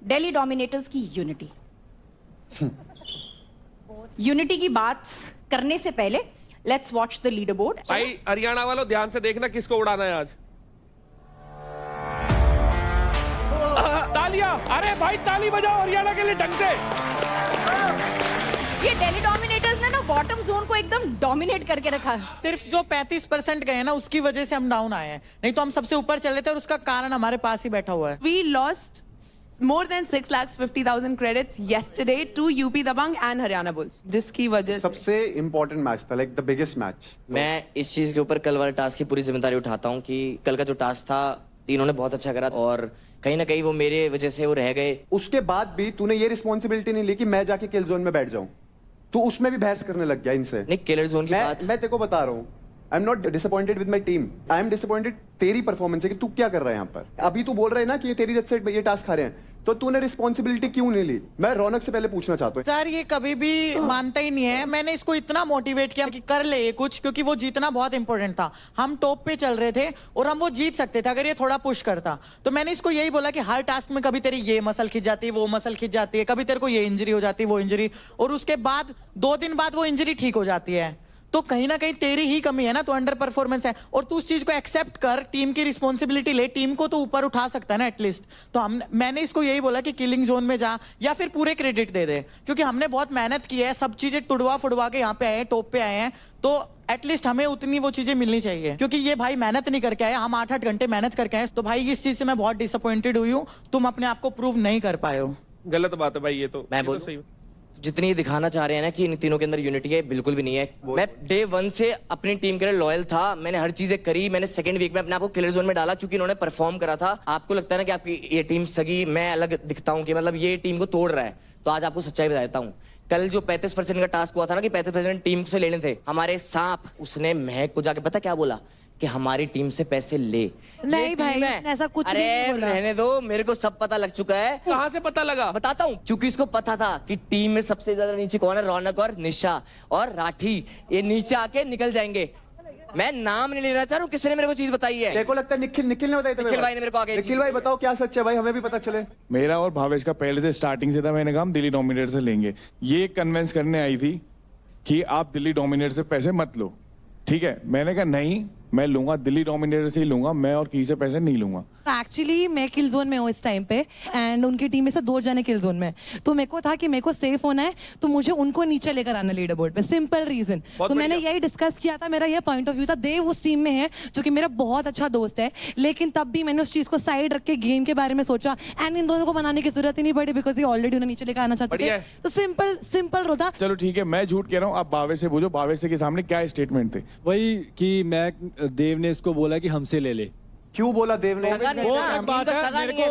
दिल्ली डोमिनेटर्स की यूनिटी। यूनिटी की बात करने से पहले let's watch the leader board. भाई हरियाणा वालों ध्यान से देखना किसको उड़ाना है आज। तालियां, अरे भाई ताली बजाओ हरियाणा के लिए ढंग से। ये दिल्ली डोमिनेटर्स ने ना बॉटम जोन को एकदम डोमिनेट करके रखा है। सिर्फ जो 35% गए ना, उसकी वजह से हम डाउन आए हैं, नहीं तो हम सबसे ऊपर चले थे, और उसका कारण हमारे पास ही बैठा हुआ है। We lost more than 6,50,000 credits yesterday to UP Dabang and Haryana Bulls, जिसकी वजह से सबसे इम्पोर्टेंट मैच था, लाइक द बिगेस्ट मैच। मैं इस चीज के ऊपर कल वाले टास्क की पूरी जिम्मेदारी उठाता हूँ कि कल का जो टास्क था इन्होंने बहुत अच्छा करा, और कहीं ना कहीं वो मेरे वजह से वो रह गए। उसके बाद भी तूने ये रिस्पॉन्सिबिलिटी नहीं ली कि मैं जाके किल जोन में बैठ जाऊं, तू उसमें भी बहस करने लग गया इनसे। नहीं, किलर जोन की बात मैं तेरे को बता रहा हूँ, आई am not disappointed with my team, I am disappointed तेरी परफॉर्मेंस है कि तू क्या कर रहा है यहाँ पर। अभी तू बोल रहा है ना कि तेरी वजह से ये टास्क हारे हैं, तो तूने रिस्पॉन्सिबिलिटी क्यों नहीं ली? मैं रौनक से पहले पूछना चाहता हूँ। सर ये कभी भी मानता ही नहीं है। मैंने इसको इतना मोटिवेट किया कि कर ले ये कुछ, क्योंकि वो जीतना बहुत इंपॉर्टेंट था। हम टॉप पे चल रहे थे और हम वो जीत सकते थे अगर ये थोड़ा पुश करता। तो मैंने इसको यही बोला कि हर टास्क में कभी तेरी ये मसल खिंच जाती है, वो मसल खिंच जाती है, कभी तेरे को ये इंजरी हो जाती है, वो इंजरी, और उसके बाद 2 दिन बाद वो इंजरी ठीक हो जाती है। तो कहीं ना कहीं तेरी ही कमी है ना, तो अंडर परफॉर्मेंस है, और तू उस चीज को एक्सेप्ट कर, टीम की रिस्पॉन्सिबिलिटी ले, टीम को तो ऊपर उठा सकता है ना एटलीस्ट। तो मैंने इसको यही बोला कि किलिंग जोन में जा, या फिर पूरे क्रेडिट दे दे, क्योंकि हमने बहुत मेहनत की है, सब चीजें टुड़वा फुड़वा के यहाँ पे आए हैं, टॉप पे आए हैं, तो एटलीस्ट हमें उतनी वो चीजें मिलनी चाहिए। क्योंकि ये भाई मेहनत नहीं करके आए, हम 8-8 घंटे मेहनत करके आए। तो भाई इस चीज से मैं बहुत डिसअपॉइंटेड हुई हूँ, तुम अपने आप को प्रूव नहीं कर पाए हो। गलत बात है भाई, ये तो मैं बोल सही जितनी दिखाना चाह रहे हैं ना कि इन तीनों के अंदर यूनिटी है, बिल्कुल भी नहीं है। मैं डे 1 से अपनी टीम के लिए लॉयल था, मैंने हर चीजें करी। मैंने सेकंड वीक में अपने आप को किलर जोन में डाला क्योंकि इन्होंने परफॉर्म करा था। आपको लगता है ना कि आपकी ये टीम सगी, मैं अलग दिखता हूँ कि मतलब ये टीम को तोड़ रहा है, तो आज आपको सच्चाई बता देता हूँ। कल जो 35% का टास्क हुआ था ना कि 35% टीम से लेने थे, हमारे सांप उसने महक को जाके पता क्या बोला कि हमारी टीम से पैसे ले। नहीं भाई, ऐसा कुछ भी नहीं बोला। रहने दो, मेरे को सब पता लग चुका है। कहाँ से पता लगा? बताता हूँ। क्योंकि इसको पता था कि टीम में सबसे ज्यादा नीचे कौन है, रौनक और निशा और राठी, ये नीचे आके निकल जाएंगे। मैं नाम नहीं लेना चाह रहा हूँ, किसी ने मेरे को चीज बताई है। तेरे को लगता है निखिल ने बताई? निखिल भाई ने मेरे को आगे। निखिल भाई बताओ क्या सच है भाई, हमें भी पता चले। मेरा और भावेश का पहले से स्टार्टिंग से था, मैंने कहा हम दिल्ली डोमिनेटर से लेंगे। ये कन्विंस करने आई थी कि आप दिल्ली डोमिनेटर से पैसे मत लो, ठीक है। मैंने कहा नहीं, मैं लूंगा दिल्ली डोमिनेटर से ही लूंगा, मैं और किसी से पैसे नहीं लूंगा। एक्चुअली मैं किल जोन में हूँ इस टाइम पे एंड उनकी टीम में से 2 जने किल जोन में, तो मेरे को था कि मेरे को सेफ होना है, तो मुझे उनको नीचे लेकर आना लीडर बोर्ड पे, सिंपल रीजन। तो मैंने यही डिस्कस किया था, मेरा ये पॉइंट ऑफ व्यू था। देव उस टीम में है जो कि मेरा बहुत अच्छा दोस्त है, लेकिन तब भी मैंने उस चीज को साइड रख के गेम के बारे में सोचा एंड इन दोनों को बनाने की जरूरत ही नहीं पड़ी बिकॉज ये ऑलरेडी उन्हें नीचे लेकर आना चाहते थे। तो सिंपल रोता। चलो ठीक है, मैं झूठ कह रहा हूँ, आप बावे से पूछो, बावे से के सामने क्या स्टेटमेंट थे? वही कि मैं देव ने इसको बोला कि हमसे ले ले। क्यों बोला देव ने?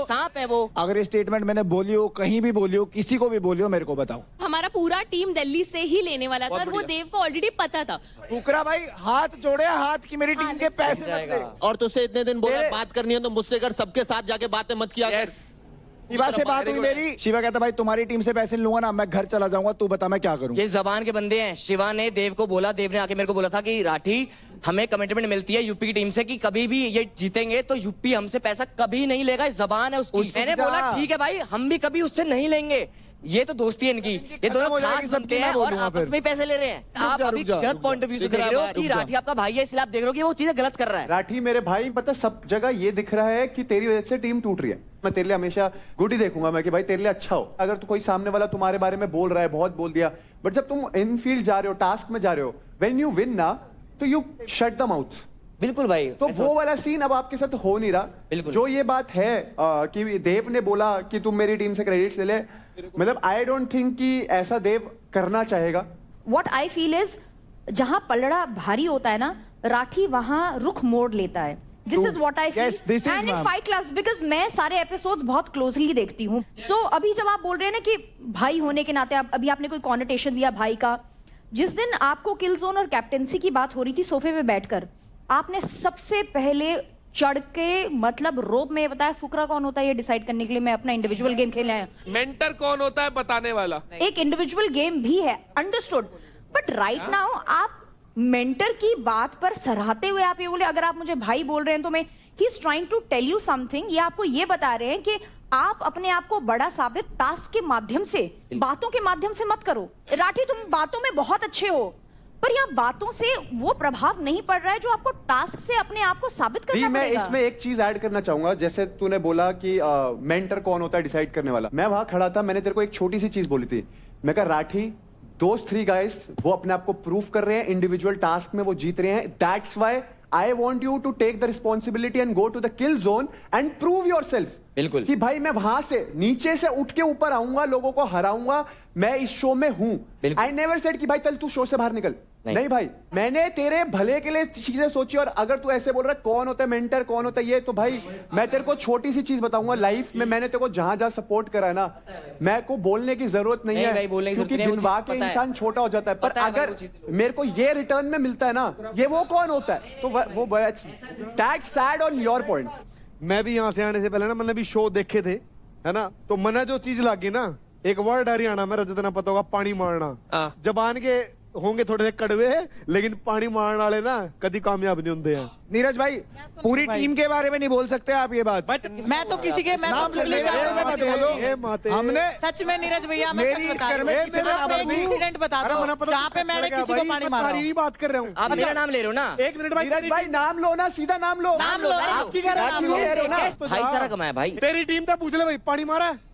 सांप है वो। अगर ये स्टेटमेंट मैंने बोली हो, कहीं भी बोली हो, किसी को भी बोली हो, मेरे को बताओ। हमारा पूरा टीम दिल्ली से ही लेने वाला था और वो देव को ऑलरेडी पता था। फुकरा भाई हाथ जोड़े, हाथ की मेरी टीम के पैसे मत दे। और तुझसे इतने दिन बोला बात करनी है तो मुझसे कर, सबके साथ जाके बातें मत किया कर। शिवा से बात हुई मेरी, शिवा कहता भाई तुम्हारी टीम से पैसे लूंगा ना, मैं घर चला जाऊंगा, तू बता मैं क्या करूं। ये जबान के बंदे हैं। शिवा ने देव को बोला, देव ने आके मेरे को बोला था कि राठी हमें कमिटमेंट मिलती है यूपी की टीम से कि कभी भी ये जीतेंगे तो यूपी हमसे पैसा कभी नहीं लेगा, जबान है उसकी। मैंने बोला ठीक है भाई, हम भी कभी उससे नहीं लेंगे, ये तो दोस्ती है इनकी, ये दोनों खास बनते हैं और आपस में ही पैसे ले रहे हैं। आप अभी गलत पॉइंट ऑफ व्यू से देख रहे हो कि राठी आपका भाई है, इसलिए आप देख रहे हो कि वो चीजें गलत कर रहा है। राठी मेरे भाई, पता सब जगह ये दिख रहा है कि तेरी वजह से टीम टूट रही है। मैं तेरे लिए हमेशा गुड ही देखूंगा मैं कि भाई तेरे लिए अच्छा हो। अगर तो कोई सामने वाला तुम्हारे बारे में बोल रहा है, बहुत बोल दिया, बट जब तुम इन फील्ड जा रहे हो, टास्क में जा रहे हो, व्हेन यू विन ना, तो यू शट द माउथ। बिल्कुल भाई। तो वो वाला सीन अब आपके साथ हो नहीं रहा। बिल्कुल। जो ये बात है कि देव ने बोला कि तुम मेरी टीम से क्रेडिट्स ले ले, मतलब आई डोंट थिंक कि ऐसा देव करना चाहेगा। व्हाट आई फील इज, जहां पलड़ा भारी होता है ना, राठी वहां रुख मोड़ लेता है। This is what I feel and in fight clubs, because मैं सारे एपिसोड्स बहुत क्लोजली देखती हूँ। सो अभी जब आप बोल रहे हैं ना कि भाई होने के नाते, अभी आपने कोई कॉनोटेशन दिया भाई का, जिस दिन आपको किल जोन और कैप्टेंसी की बात हो रही थी सोफे पे बैठकर, आपने सबसे पहले चढ़ के मतलब रोब में बताया फुकरा कौन होता है ये डिसाइड करने के लिए मैं अपना इंडिविजुअल गेम खेलने आया। मेंटर कौन होता है बताने वाला। एक इंडिविजुअल गेम भी है, अंडरस्टूड, बट राइट नाउ आप मेंटर की बात पर सराहते हुए आप ये बोले, अगर आप मुझे भाई बोल रहे हैं तो मैं he is trying to tell you something, ये आपको ये बता रहे हैं कि आप अपने आप को बड़ा साबित टास्क के माध्यम से, बातों के माध्यम से मत करो। राठी तुम बातों में बहुत अच्छे हो, पर यहाँ बातों से वो प्रभाव नहीं पड़ रहा है जो आपको टास्क से अपने आप को साबित करना मैं पड़ेगा। इसमें एक चीज ऐड करना चाहूंगा, जैसे तूने बोला कि मेंटर कौन होता है डिसाइड करने वाला। मैं वहां खड़ा था, मैंने तेरे को एक छोटी सी चीज बोली थी, मैं कहा राठी दोस 3 गाइस वो अपने आप को प्रूव कर रहे हैं, इंडिविजुअल टास्क में वो जीत रहे हैं, that's why I want you to take the responsibility and go to the kill zone and prove yourself. बिल्कुल कि भाई मैं वहां से नीचे से उठ के ऊपर आऊंगा, लोगों को हराऊंगा, मैं इस शो में हूं। आई नेवर सेड कि भाई चल तू शो से बाहर निकल, नहीं भाई, मैंने तेरे भले के लिए चीजें सोची। और अगर तू ऐसे बोल रहा है कौन होता है मेंटर, कौन होता है ये, तो भाई मैं तेरे को छोटी सी चीज बताऊंगा, लाइफ में मैंने तेरे को जहां जहां सपोर्ट करा है ना, मैं को बोलने की जरूरत नहीं है भाई, बोलने की क्योंकि जरूरत नहीं है, दिनवा वो के चीज़ पता है। इंसान छोटा हो जाता है, पर अगर मेरे को ये रिटर्न में मिलता है ना, ये वो कौन होता है, तो वो that's sad on your point. मैं भी यहाँ से आने से पहले ना, मैंने भी शो देखे थे, है ना, तो मैंने जो चीज लगी ना, एक वर्ड हरियाणा में जितना पता होगा, पानी मारना। जबान के होंगे थोड़े से कड़वे, लेकिन पानी मारने वाले ना कभी कामयाब नहीं होते हैं। नीरज भाई पूरी टीम के बारे में नहीं बोल सकते आप ये बात। मैं तो किसी के नाम ले ले, हमने सच में नीरज भैया मैं मेरी सच इस बता घर रही में हूँ। किसी ने नाम मैं एक नहीं- इंसिडेंट बताता हूँ जहाँ पे मैंने किसी को पानी मारा। नहीं बात कर रहा हूँ, आप मेरा नाम ले रहे हो ना। एक मिनट भाई, नीरज भाई नाम लो ना, सीधा नाम लो, नाम लो, आपकी क्या नाम लो ना, भाईचारा कमाया भाई। तेरी टीम तो पूछ ले भाई, पानी मारा है?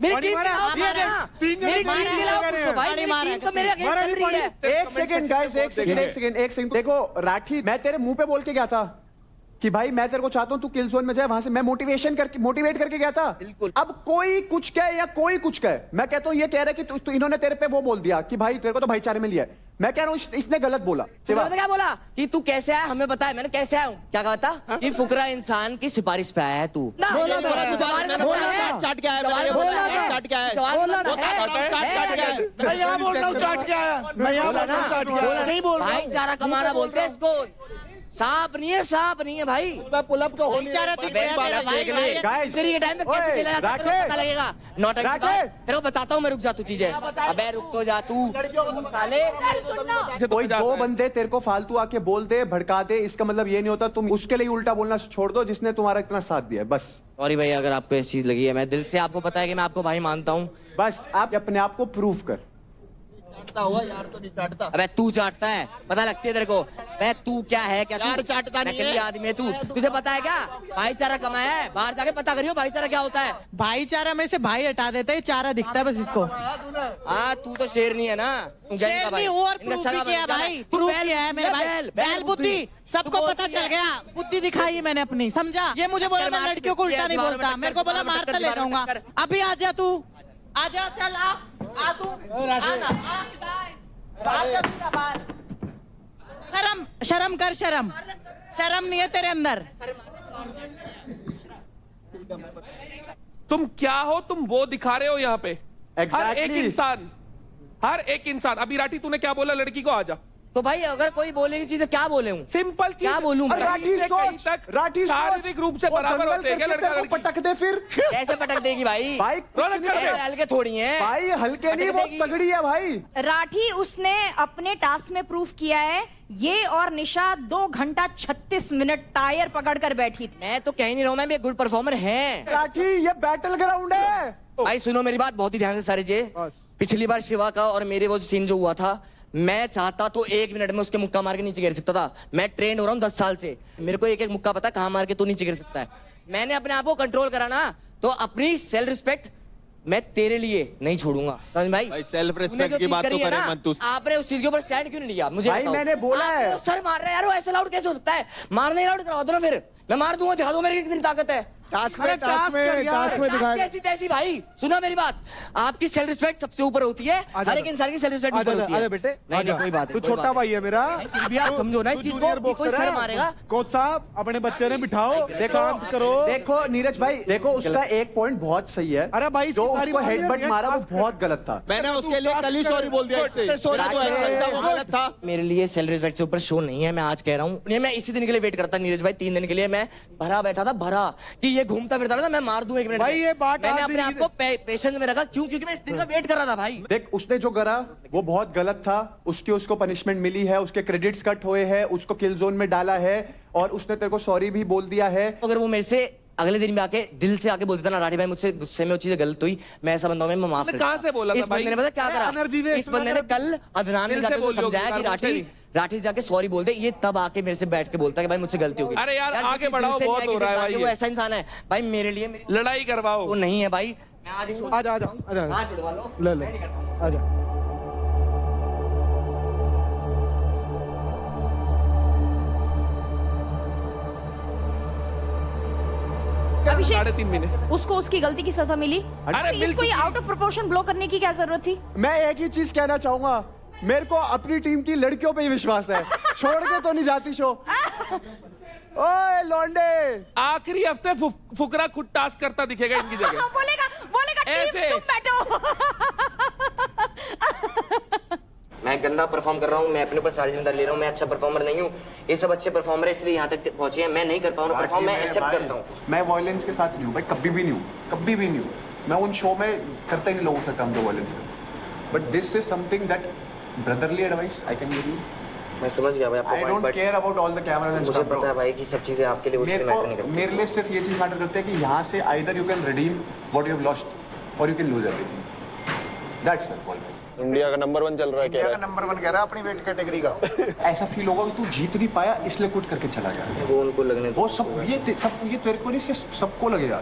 मेरी पानी टीम मारा? के नाम ये है देख, ना। 3 जने मेरी पानी टीम के मारा नाम है। पूछो भाई, मेरी टीम तो मेरे अगेंस्ट चल रही है। एक सेकंड गाइस, एक सेकंड देखो राठी, मैं तेरे मुंह पे बोल के गया था कि भाई मैं तेरे को चाहता हूं तू किल जोन में जाए, वहां से मैं मोटिवेट करके गया था। बिल्कुल। अब कोई कुछ कहे या कोई कुछ कहे, मैं कहता हूं ये कह रहा है कि तू इन्होंने तेरे पे वो बोल दिया कि भाई तेरे को तो भाईचारे में लिया है। मैं कह रहा हूं इसने गलत बोला। तुमने क्या बोला कि तू कैसे आया, हमें बताया, मैंने कैसे आया हूं, क्या कहा था कि फुकरा इंसान की सिफारिश पे आया है तू। चाट के आया, चाट के आया, मैं यहाँ बोल रहा हूँ चाट के आया, मैं यहाँ बोल रहा हूँ चाट के आया, नहीं बोल रहा हूँ। भाईचारा कमाना बोलते हैं इसको, सांप नहीं है भाई। पुलअप तो हो भाईचारा के टाइम में कैसे खेला जाता है तेरे को पता लगेगा। नौटंकी तेरे को बताता हूँ मैं, रुक जा तू चीजें, अबे रुक तो जा तू साले। कोई दो बंदे तेरे को फालतू आके बोल दे, भड़का दे, इसका मतलब ये नहीं होता तुम उसके लिए उल्टा बोलना छोड़ दो जिसने तुम्हारा इतना साथ दिया, बस। सॉरी भाई अगर आपको ऐसी चीज लगी है, मैं दिल से आपको पता है कि मैं आपको भाई मानता हूँ, बस आप अपने आप को प्रूव कर। हुआ यार तो नहीं चाटता। अबे तू चाटता है, पता लगती है तेरे को। अबे तू क्या है, क्या यार चाटता नहीं है। आदमी है तू, तुझे पता है क्या भाईचारा कमाया है? बाहर जाके पता करियो भाईचारा क्या होता है। भाईचारा में से भाई हटा देते हैं, चारा दिखता है बस इसको। हाँ तू तो शेर नहीं है ना, शेर नहीं हूँ और प्रूफ भी किया भाई, प्रूफ किया है मेरे भाई। बैल बुद्धि सबको पता चल गया, बुद्धि दिखाई है मैंने अपनी, समझा? ये मुझे बोला मैं लड़कियों को उल्टा नहीं बोलता, मेरे को बोला मारता ले जाऊंगा। अभी आ जा तू, आजा, चल आ तू, शर्म कर, शर्म नहीं है तेरे अंदर। तुम क्या हो, तुम वो दिखा रहे हो यहाँ पे। Exactly. हर एक इंसान। अभी राठी तूने क्या बोला, लड़की को आजा। तो भाई अगर कोई बोलेगी चीज क्या बोले हूँ, सिंपल चीज क्या बोलूँ? राठी शारीरिक रूप से बराबर होते हैं क्या लड़का लड़की? पटक दे फिर। कैसे पटक देगी भाई? हल्के थोड़ी है भाई, हल्के नहीं, वो तगड़ी है भाई। राठी उसने अपने टास्क में प्रूफ किया है। ये और निशा 2 घंटा 36 मिनट टायर पकड़ कर बैठी थी। मैं तो कह नहीं रहा हूँ, मैं भी एक गुड परफॉर्मर है। राठी ये बैटल ग्राउंड है भाई। सुनो मेरी बात बहुत ही ध्यान से सारी जी। पिछली बार शिवा का और मेरे वो सीन जो हुआ था, मैं चाहता तो 1 मिनट में उसके मुक्का मार के नीचे गिर सकता था। मैं ट्रेंड हो रहा हूँ 10 साल से, मेरे को एक एक मुक्का पता कहाँ मार के तू नीचे गिर सकता है। मैंने अपने आप को कंट्रोल करा ना, तो अपनी सेल्फ रिस्पेक्ट मैं तेरे लिए नहीं छोड़ूंगा, समझ भाई? सेल्फ रिस्पेक्ट की बात तो करे मंतु। आपने उस चीज के ऊपर स्टैंड क्यों नहीं लिया मुझे भाई? मैंने बोला है सर मार रहे यार, वो ऐसे लाउड कैसे हो सकता है? मारने लाउड करवा दो ना, फिर मैं मार दूंगा, दिखा दो मेरी कितनी ताकत है। टास्क में दिखाया। कैसी तैसी भाई, सुना मेरी बात, आपकी सेल्फ रिस्पेक्ट सबसे ऊपर होती है, हर एक इंसान की सेल्फ रिस्पेक्ट ऊपर होती है। बेटे नहीं कोई बात तू छोटा भाई है मेरा, फिर भी आप समझो ना इस चीज को, कोई सर मारेगा। कोच साहब अपने बच्चे ने बिठाओ, शांत करो। देखो नीरज भाई, देखो उसका एक पॉइंट बहुत सही है। अरे भाई जो उसको हेडबट मारा वो बहुत गलत था। मैंने उसके लिए कल ही सॉरी बोल दिया, सॉरी तो वो गलत था। मेरे लिए सेल्फ रिस्पेक्ट से ऊपर शो नहीं है, मैं आज कह रहा हूँ। मैं इसी दिन के लिए वेट करता नीरज भाई, 3 दिन के लिए मैं भरा बैठा था, भरा कि ये घूमता फिरता था, मैं मार दूं 1 मिनट भाई। ये बात मैंने अपने आप को पेशेंस में रखा, क्यों? क्योंकि मैं इस दिन का वेट कर रहा था भाई। देख उसने जो करा वो बहुत गलत था, उसको पनिशमेंट मिली है, उसके क्रेडिट्स कट हुए हैं, उसको किल जोन में डाला है और उसने तेरे को सॉरी भी बोल दिया है। अगर वो मेरे से अगले दिन भी आके दिल से आके बोल देता ना, राठी भाई मुझसे गुस्से में वो चीज गलत हुई, मैं ऐसा बंदा हूं, मैं माफ कर। कहां से बोला था इस बंदे ने पता क्या करा? इस बंदे ने कल अदनान ने जाके समझाया कि राठी जाके सॉरी बोल दे, ये तब आके मेरे से बैठ के बोलता है कि भाई मुझसे गलती हो गई। अरे यार आगे बढ़ाओ, बहुत हो रहा है भाई। वो ऐसा इंसान है भाई, मेरे लिए लड़ाई करवाओ। वो नहीं है भाई। मैं आज आजा आजा आजा जुड़वा लो, ले आजा। अभिषेक 3.5 महीने उसको उसकी गलती की सजा मिली। अरे इसको ये आउट ऑफ प्रोपोर्शन ब्लो करने की क्या जरूरत थी? मैं एक ही चीज कहना चाहूंगा, मेरे को अपनी टीम की लड़कियों पे ही विश्वास है, छोड़ के तो नहीं जाती शो। ओए लौंडे, आखिरी हफ्ते फुकरा खुद टास्क करता दिखेगा इनकी जगह। बोलेगा ऐसे तुम बैठो। मैं गंदा परफॉर्म कर रहा हूँ, मैं अपने ऊपर सारी जिम्मेदारी ले रहा हूँ, मैं अच्छा परफॉर्मर नहीं हूँ। ये सब अच्छे परफॉर्मर है, इसलिए यहाँ तक पहुंचे हैं। मैं नहीं कर पाऊँ परफॉर्म, मैं एक्सेप्ट करता हूँ। मैं वायलेंस के साथ नहीं हूँ भाई, कभी भी नहीं हूँ, कभी भी नहीं हूँ। मैं उन शो में करता ही नहीं लोगों से काम जो वायलेंस कर। But this is something that brotherly advice I can give you. मैं समझ गया भाई आपका I don't care about all the cameras and मुझे पता है भाई कि सब चीजें आपके लिए वो चीजें मैटर नहीं करती। मेरे लिए सिर्फ ये चीज मैटर करती है कि यहाँ से either you can redeem what you have lost और you can lose everything. That's it. India का नंबर 1 चल रहा है, इंडिया का नंबर 1 कह रहा है अपनी वेट कैटेगरी का। ऐसा फील होगा कि तू जीत नहीं पाया इसलिए क्विट करके चला गया। वो उनको लगने वो सब ये तेरे को नहीं, सबको लगेगा।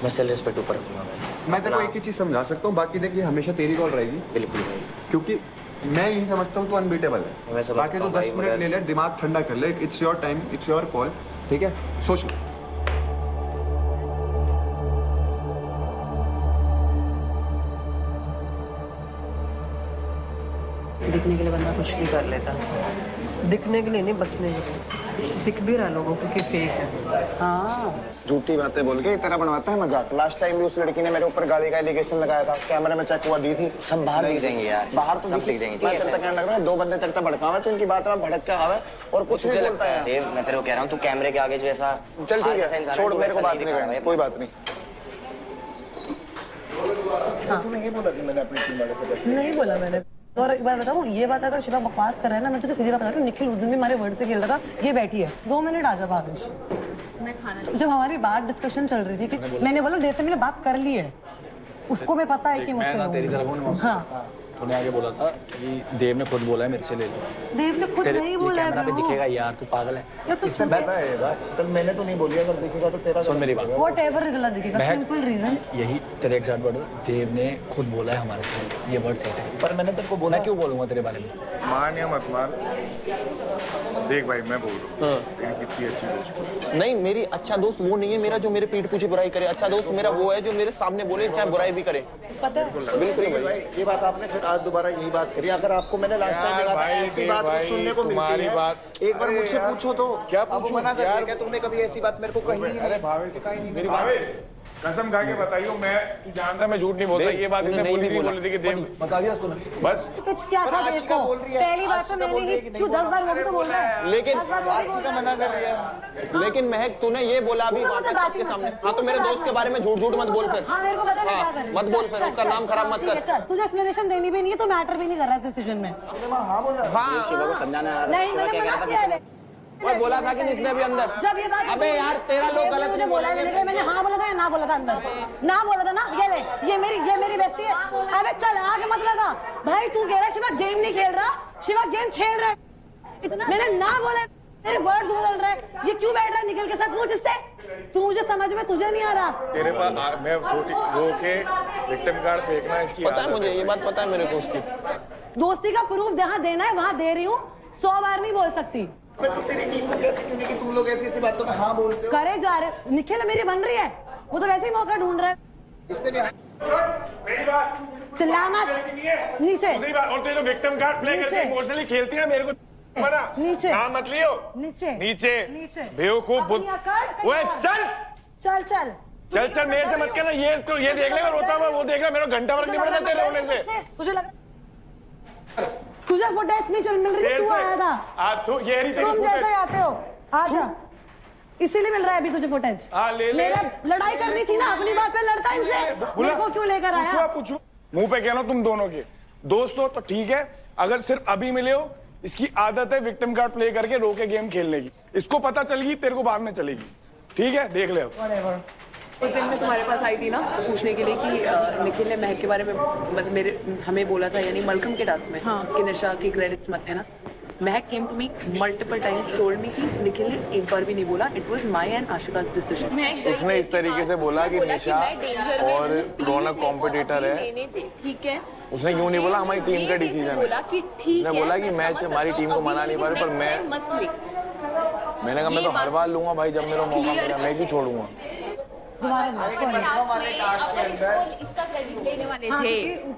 मैं सेल्फ रिस्पेक्ट ऊपर रखूंगा। मैं तेरे को एक ही चीज समझा सकता हूँ, बाकी देखिए हमेशा तेरी कॉल रहेगी। बिल्कुल भाई, क्योंकि मैं यही समझता हूँ तू अनबीटेबल है। बाकी तू 10 मिनट ले ले, दिमाग ठंडा कर ले। It's your time, it's your call, ठीक है? सोच ले। दिखने के लिए बंदा कुछ भी कर लेता है। दिखने के लिए नहीं, बचने के लिए। दिख भी रहा लोगों को कि फेक है। हाँ, झूठी बातें बोल के तरह बनवाता है मजाक। लास्ट टाइम भी उस लड़की ने मेरे ऊपर गाड़ी का एलिगेशन लगाया था, कैमरे में चेक हुआ दी थी। सब बाहर दिख जाएंगे यार, बाहर तो सब दिख जाएंगे। मैं कहने लग रहा है 2 बंदे तक भड़का हुआ है, तो इनकी बात में भड़क के आवे और कुछ नहीं बोलता है। देव, मैं तेरे को कह रहा हूँ तू कैमरे के आगे जो ऐसा चल ठीक है, छोड़, मेरे को बात नहीं करनी, कोई बात नहीं। तूने ये बोला कि मैंने अपनी टीम वाले से पैसे नहीं बोला मैंने। और एक बार बताऊँ, ये बात अगर शिवा बकवास कर रहा है ना, मैं तुझे सीधी बात बता रही हूँ, निखिल उस दिन भी हमारे वर्ड से खेल रहा था। ये बैठी है, 2 मिनट आ जा भावेश। जब हमारी बात डिस्कशन चल रही थी कि मैंने बोला जैसे मैंने बात कर ली है, उसको मैं पता है कि मुझसे हाँ उन्हें आगे बोला था कि देव ने खुद बोला है मेरे से ले लो। देव ने खुद नहीं बोला है कैमरा पे ब्रो। दिखेगा यार, तू पागल है। यार तो इसने चल मैंने तो नहीं बोली, अगर दिखेगा तो तेरा सुन मेरी बात। व्हाटएवर गलत दिखेगा, महक, सिंपल रीजन। यही तेरे एग्जैक्ट वर्ड, देव ने खुद बोला है हमारे से, ये वर्ड थे। पर मैंने तेरे को बोला। मैं क्यों बोलूंगा तेरे बारे में? मान या मत मान, देख भाई मैं बोल रहा हूँ तेरी कितनी अच्छी दोस्त। नहीं, मेरी अच्छा दोस्त वो नहीं है मेरा जो मेरे पीठ पीछे बुराई करे। अच्छा दोस्त मेरा वो है जो मेरे सामने बोले चाहे बुराई भी करे। पता है बिल्कुल भाई, ये बात आपने फिर आज दोबारा यही बात करी। अगर आपको मैंने लास्ट टाइम बोला था ऐसी बात कुछ सुनने को मिलती है, एक बार मुझसे पूछो तो क्या पूछो, मना कर दिया क्या तुमने कभी ऐसी बात मेरे को कही नहीं? अरे भावेश मेरी बात कसम खा के बताइयो, मैं तू जानता मैं झूठ नहीं बोलता। ये बात इसने बोली थी कि देव बता दिया उसको। बस कुछ क्या था देव को? पहली बात तो मैंने ही क्यों 10 बार वो भी तो बोल रहा है। लेकिन आशिका मना कर रही है। लेकिन महक तूने ये बोला अभी सबके सामने। हाँ तो मेरे दोस्त के बारे में झूठ झूठ मत बोल फिर। हाँ मेरे को पता है क्या कर रही है। मत बोल फिर, उसका नाम खराब मत कर। तुझे एक्सप्लेनेशन देनी भी नहीं है तो मैटर भी नहीं कर रहा है डिसीजन में। हाँ शिवा को समझाना नहीं, मैंने मना किया है। और बोला था कि इसने भी अंदर। जब ये बात अबे यार तेरा लोग गलत मुझे बोला है, लेकिन मैंने हाँ बोला था या ना बोला था अंदर? ना बोला था ना। ये ले, ये मेरी बेइज्जती है। अबे चल आगे मत लगा भाई। तू कह रहा है शिवा गेम नहीं खेल रहा, शिवा गेम खेल रहा है। इतना मैंने ना बोला, मेरे वर्ड बदल रहा है। ये क्यों बैठ रहा है निकल के साथ? पूछ इससे। तू मुझे समझ में तुझे नहीं आ रहा। तेरे पास मैं छोटी वो के विक्टिम कार्ड फेंकना इसकी पता है मुझे, ये बात पता है मेरे को उसकी। दोस्ती का प्रूफ जहाँ देना है वहाँ दे रही हूँ, 100 बार नहीं बोल सकती। फिर तू तेरी टीम को कहती क्यों नहीं कि तुम लोग ऐसी ऐसी बातों में हाँ बोलते हो? करे जा रहे। निखिल मेरी बन रही है, वो तो वैसे ही मौका ढूंढ रहा है। इसने भी मेरी बात चिल्ला मत। नीचे दूसरी बात, और तू जो विक्टिम कार्ड प्ले करके इमोशनली खेलती है मेरे को मना। नीचे नाम मत लियो। नीचे नीचे बेवकूफ बुद्ध। ओए चल चल चल चल चल मेरे से मत कहना। ये इसको ये देख लेगा रोता हुआ, वो देख लेगा। मेरे को घंटा फर्क नहीं पड़ता तेरे रोने से। तुझे लग तुझे फुटेज नहीं चल मिल रही, तू आया था। आज तो ये रही तेरी तुम जैसे ही आते हो, आजा। इसीलिए मिल रहा है अभी तुझे फुटेज। ले ले। मेरा लड़ाई करनी थी ना, अपनी बात पे लड़ता इनसे। मेरे को क्यों लेकर आया? पूछो मुंह पे कहना तुम दोनों के दोस्त हो तो ठीक है। अगर सिर्फ अभी मिले हो, इसकी आदत है विक्टिम कार्ड प्ले करके रोके गेम खेलने की। इसको पता चल गई, तेरे को बाद में चलेगी। ठीक है, देख ले अब। उस दिन मैं तुम्हारे पास आई थी ना पूछने के लिए कि निखिल ने महक के बारे में मतलब हमें बोला था, यानी मलकम के टास्क में कि निशा की क्रेडिट्स मत लेना। Mehak came to me multiple times, told me कि निखिल ने एक बार भी नहीं बोला इट वाज माय एंड आशिका's डिसीजन। उसने इस तरीके से बोला कि निशा और रौनक कॉम्पिटिटर है। ठीक है, उसने क्यों नहीं बोला हमारी टीम का डिसीजन है? उसने बोला कि मैच हमारी टीम को मना नहीं पा रही, पर मैंने कहा मैं तो हर बार लूंगा भाई जब मेरा मौका मिला, मैं क्यों छोड़ूंगा। इसका क्रेडिट लेने वाले थे।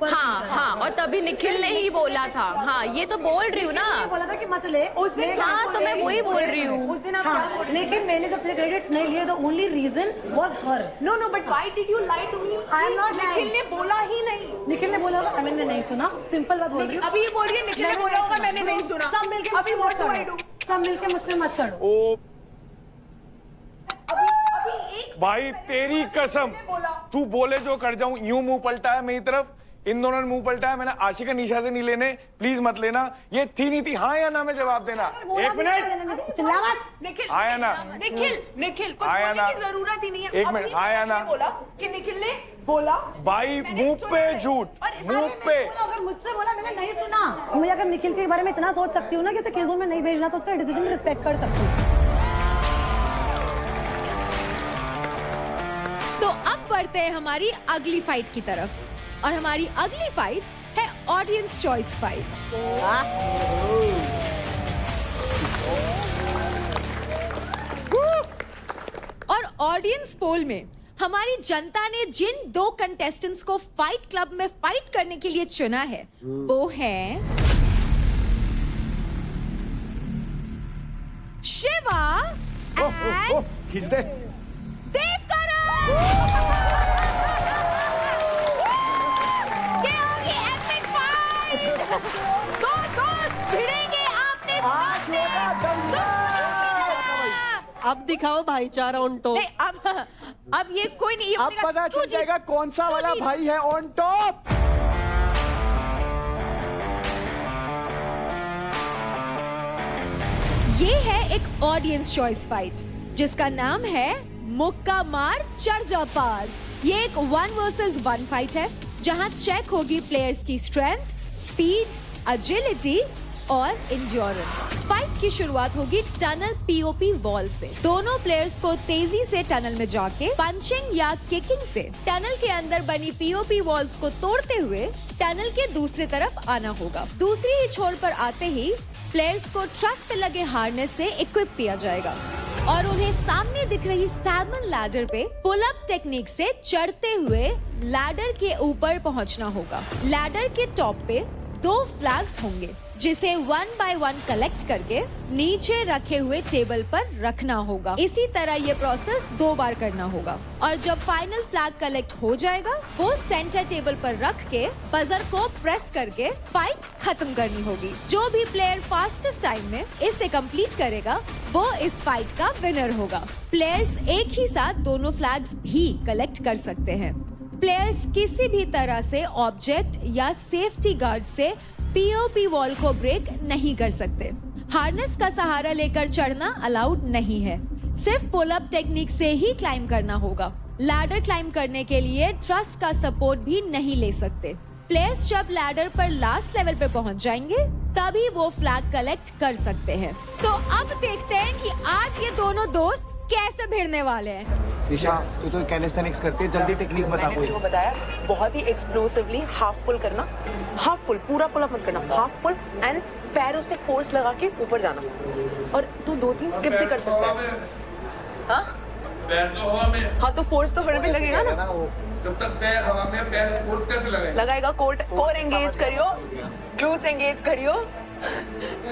हाँ, और तभी निखिल ने ही बोला था। हाँ, ये तो बोल रही हूँ ना, बोला था कि मत ले उस दिन। हाँ, तो मैं वही बोल रही हूँ। हाँ, लेकिन मैंने जब तेरे क्रेडिट्स नहीं लिए तो only reason was her. No but why did you lie to me? I am not Nikhil ने बोला ही नहीं। निखिल ने बोला होगा, मैंने नहीं सुना। सिंपल बात बोल रही हूँ। अभी ये बोल रही है निखिल ने बोला होगा, मैंने नहीं सुना। सब मिलके अभी मत चढ़ो, सब मिलके मुझ पे मत चढ़ो। ओ भाई तेरी कसम, तू बोले जो कर जाऊं। यूं मुंह पलटा है मेरी तरफ, इन दोनों ने मुंह पलटा है। मैंने आशिका निशा से नहीं लेने, प्लीज मत लेना। ये थी नहीं थी, हाँ या ना में जवाब देना। एक मिनट, निखिल हाँ या ना? निखिल कुछ हाँ या बोलने ना? की जरूरत ही नहीं है। एक मिनट, हाँ या ना? बोला कि निखिल ने बोला भाई मुंह पे झूठ, मुंह पे। अगर मुझसे बोला मैंने नहीं सुना, मुझे अगर निखिल के बारे में इतना सोच सकती हूँ ना कि उसे किल जोन में नहीं भेजना, तो उसका डिसीजन रिस्पेक्ट कर सकती हूँ। तो अब बढ़ते हैं हमारी अगली फाइट की तरफ, और हमारी अगली फाइट है ऑडियंस चॉइस फाइट। और ऑडियंस पोल में हमारी जनता ने जिन 2 कंटेस्टेंट्स को फाइट क्लब में फाइट करने के लिए चुना है वो हैं शिवा खींच दे। देव अब दिखाओ भाईचारा ऑन टॉप। अब ये कोई नहीं, अब पता चल जाएगा कौन सा वाला भाई है ऑन टॉप। ये है एक ऑडियंस चॉइस फाइट जिसका नाम है मुक्का मार चढ़ जा पार। ये एक 1 वर्सेस 1 फाइट है जहां चेक होगी प्लेयर्स की स्ट्रेंथ, स्पीड, एजिलिटी और इंड्योरेंस। फाइट की शुरुआत होगी टनल पीओपी वॉल से। दोनों प्लेयर्स को तेजी से टनल में जाके पंचिंग या किकिंग से टनल के अंदर बनी पीओपी वॉल्स को तोड़ते हुए टनल के दूसरी तरफ आना होगा। दूसरी ही छोर पर आते ही प्लेयर्स को ट्रस पे लगे हार्नेस से इक्विप किया जाएगा और उन्हें सामने दिख रही सैल्मन लैडर पे पुल अप टेक्निक से चढ़ते हुए लैडर के ऊपर पहुंचना होगा। लैडर के टॉप पे 2 फ्लैग्स होंगे जिसे 1 बाय 1 कलेक्ट करके नीचे रखे हुए टेबल पर रखना होगा। इसी तरह ये प्रोसेस 2 बार करना होगा और जब फाइनल फ्लैग कलेक्ट हो जाएगा वो सेंटर टेबल पर रख के बजर को प्रेस करके फाइट खत्म करनी होगी। जो भी प्लेयर फास्टेस्ट टाइम में इसे कंप्लीट करेगा वो इस फाइट का विनर होगा। प्लेयर्स एक ही साथ दोनों फ्लैग्स भी कलेक्ट कर सकते हैं। प्लेयर्स किसी भी तरह से ऑब्जेक्ट या सेफ्टी गार्ड से पीओपी वॉल को ब्रेक नहीं कर सकते। हार्नेस का सहारा लेकर चढ़ना अलाउड नहीं है। सिर्फ पुल अप टेक्निक से ही क्लाइंब करना होगा। लैडर क्लाइंब करने के लिए ट्रस्ट का सपोर्ट भी नहीं ले सकते। प्लेयर्स जब लैडर पर लास्ट लेवल पर पहुंच जाएंगे तभी वो फ्लैग कलेक्ट कर सकते हैं। तो अब देखते हैं कि आज ये दोनों दोस्त कैसे भिड़ने वाले हैं। निशा, तू तो कैलिस्थेनिक्स करती है, जल्दी टेक्निक बता कोई। मैंने बताया बहुत ही एक्सप्लोसिवली हाफ पुल करना, हाफ पुल, पूरा पुल अप मत करना, हाफ पुल एंड पैरों से फोर्स लगा के ऊपर जाना। और तू 2-3 स्किप भी कर सकता है। हाँ पैर तो हवा में। हाँ तो फोर्स तो फिर भी लगेगा ना। जब तक पैर हवा में, पैर कोट कैसे लगाएगा? लगाएगा कोर एंगेज करियो, ग्लूट्स एंगेज करियो,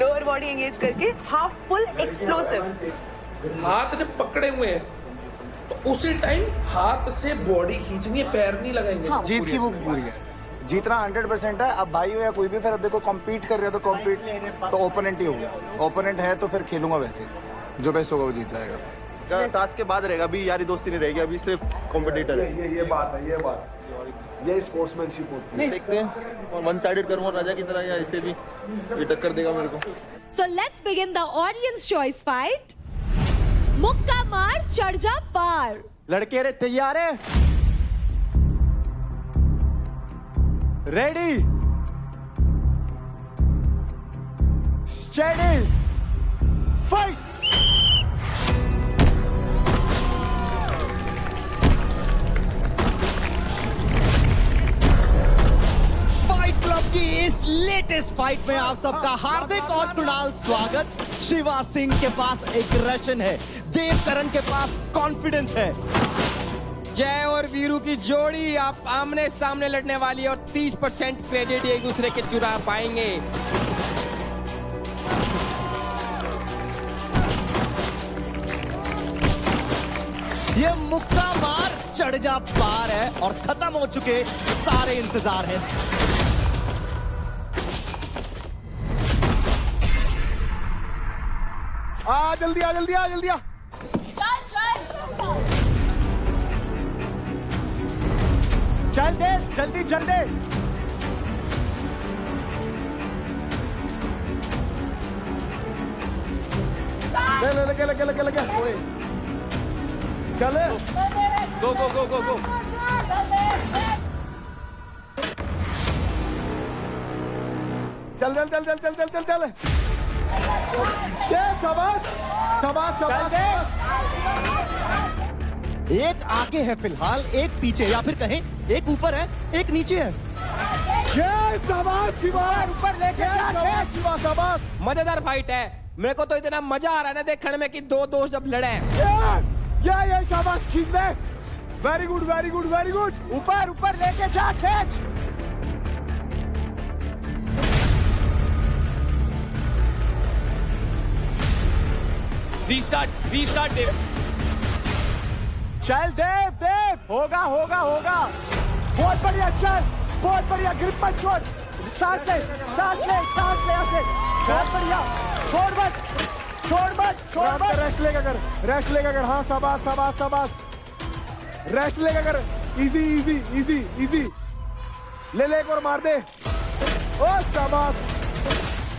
लोअर बॉडी एंगेज करके हाफ पुल एक्सप्लोसिव। हाथ जब पकड़े हुए हैं तो उसी टाइम हाथ से बॉडी खींचनी है, पैर नहीं लगाएंगे। हाँ, जीत की वो पूरी है, जीतना 100% है। अब भाई हो या कोई भी, फिर अब देखो कॉम्पीट कर रहे हो तो कॉम्पीट तो ओपोनेंट ही होगा। ओपोनेंट है तो फिर खेलूंगा वैसे, जो बेस्ट होगा वो जीत जाएगा। टास्क के बाद रहेगा, अभी यारी दोस्ती नहीं रहेगी, अभी सिर्फ कॉम्पिटिटर है। ये बात है, ये स्पोर्ट्समैनशिप होती है। देखते हैं, वन साइडेड करूंगा राजा की तरह या इसे भी ये टक्कर देगा मेरे को। So let's begin the audience choice fight. मुक्का मार चढ़ जा पार। लड़के रे तैयार है? Ready, steady, fight. Fight club की इस लेटेस्ट फाइट में आप सबका हार्दिक और कुणाल स्वागत। शिवा सिंह के पास एग्रेशन है, देव करण के पास कॉन्फिडेंस है। जय और वीरू की जोड़ी आप आमने सामने लड़ने वाली और 30% क्रेडिट एक दूसरे के चुरा पाएंगे। ये मुक्का मार चढ़ जा पार है और खत्म हो चुके सारे इंतजार हैं। जल्दी आ, जल्दी आ, जल्दी आ। चल दे, जल्दी चल दे। लगे चले, गो गो गो गो गो। चल चल चल चल चल चल चल चल। शाबाश शाबाश शाबाश। एक आगे है फिलहाल, एक पीछे, या फिर कहें एक ऊपर है एक नीचे है। शाबाश शिवा, ऊपर लेके जा शिवा, शाबाश। मजेदार फाइट है, मेरे को तो इतना मजा आ रहा है ना देखने में कि 2 दोस्त जब लड़े। ये शाबाश, खींच दे। Very good very good very good. ऊपर ऊपर लेके जा, खींच। रीस्टार्ट देव। चल देव देव, होगा होगा होगा। बहुत बढ़िया, चल बहुत बढ़िया। ग्रिप मत छोड़, सांस ले सांस ले सांस ले ऐसे। बहुत बढ़िया, छोड़ मत छोड़ मत छोड़ मत। रेस्ट लेगा कर, रेस्ट लेगा कर। हाँ शाबाश शाबाश शाबाश, रेस्ट लेगा कर। इजी इजी इजी इजी, ले ले एक और मार दे। ओ शाबाश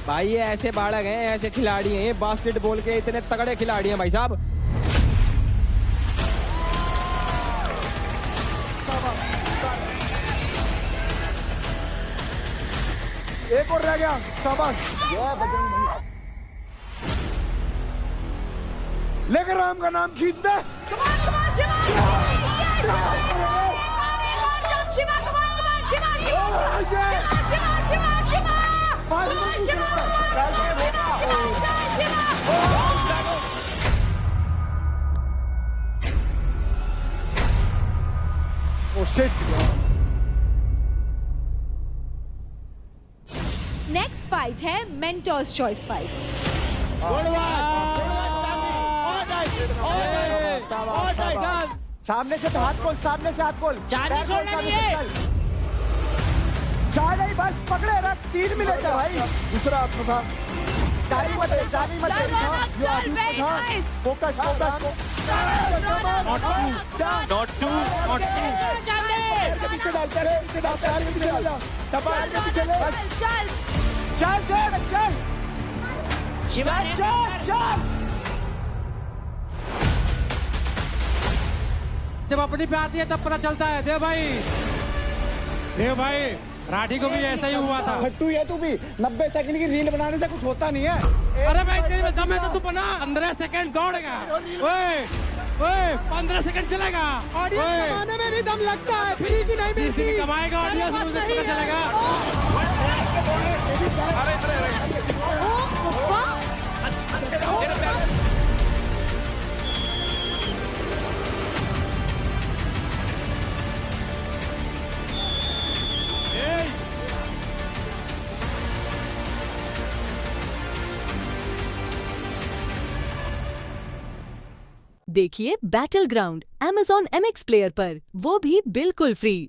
भाई, ये ऐसे बालक हैं, ऐसे खिलाड़ी हैं, ये बास्केटबॉल के इतने तगड़े खिलाड़ी हैं भाई साहब। एक और रह गया, शाबाश। लेकर राम का नाम खींच दे। Oh shit! नेक्स्ट फाइट है मेंटर्स चॉइस फाइट। सामने से हाथ खोल, सामने से हाथ खोल। जाने छोड़ना नहीं है। जा नहीं, बस पकड़े रख। 3 मिनट है भाई। दूसरा हाथ फंसा। जानी मत दे, जानी मत दे। Focus, focus. Not two. पैर के पीछे डाल, पैर के पीछे डाल, पैर के पीछे डाल। पैर के पीछे ले। चल, चल। चल। जब अपनी पे आती है तब पता चलता है। देव भाई राठी को भी ऐसा ही हुआ था। फट्टू है तू भी। 90 सेकंड की रील बनाने से कुछ होता नहीं है। अरे भाई तेरे में दम है तो तू बना। 15 सेकंड दौड़ेगा। ओए 15 सेकंड चलेगा। ऑडियंस कमाने में भी दम लगता है, फ्री की नहीं मिलती। कमाएगा ऑडियंस, मुझे पता चलेगा। देखिए battle ground Amazon MX player पर, वो भी बिल्कुल फ्री।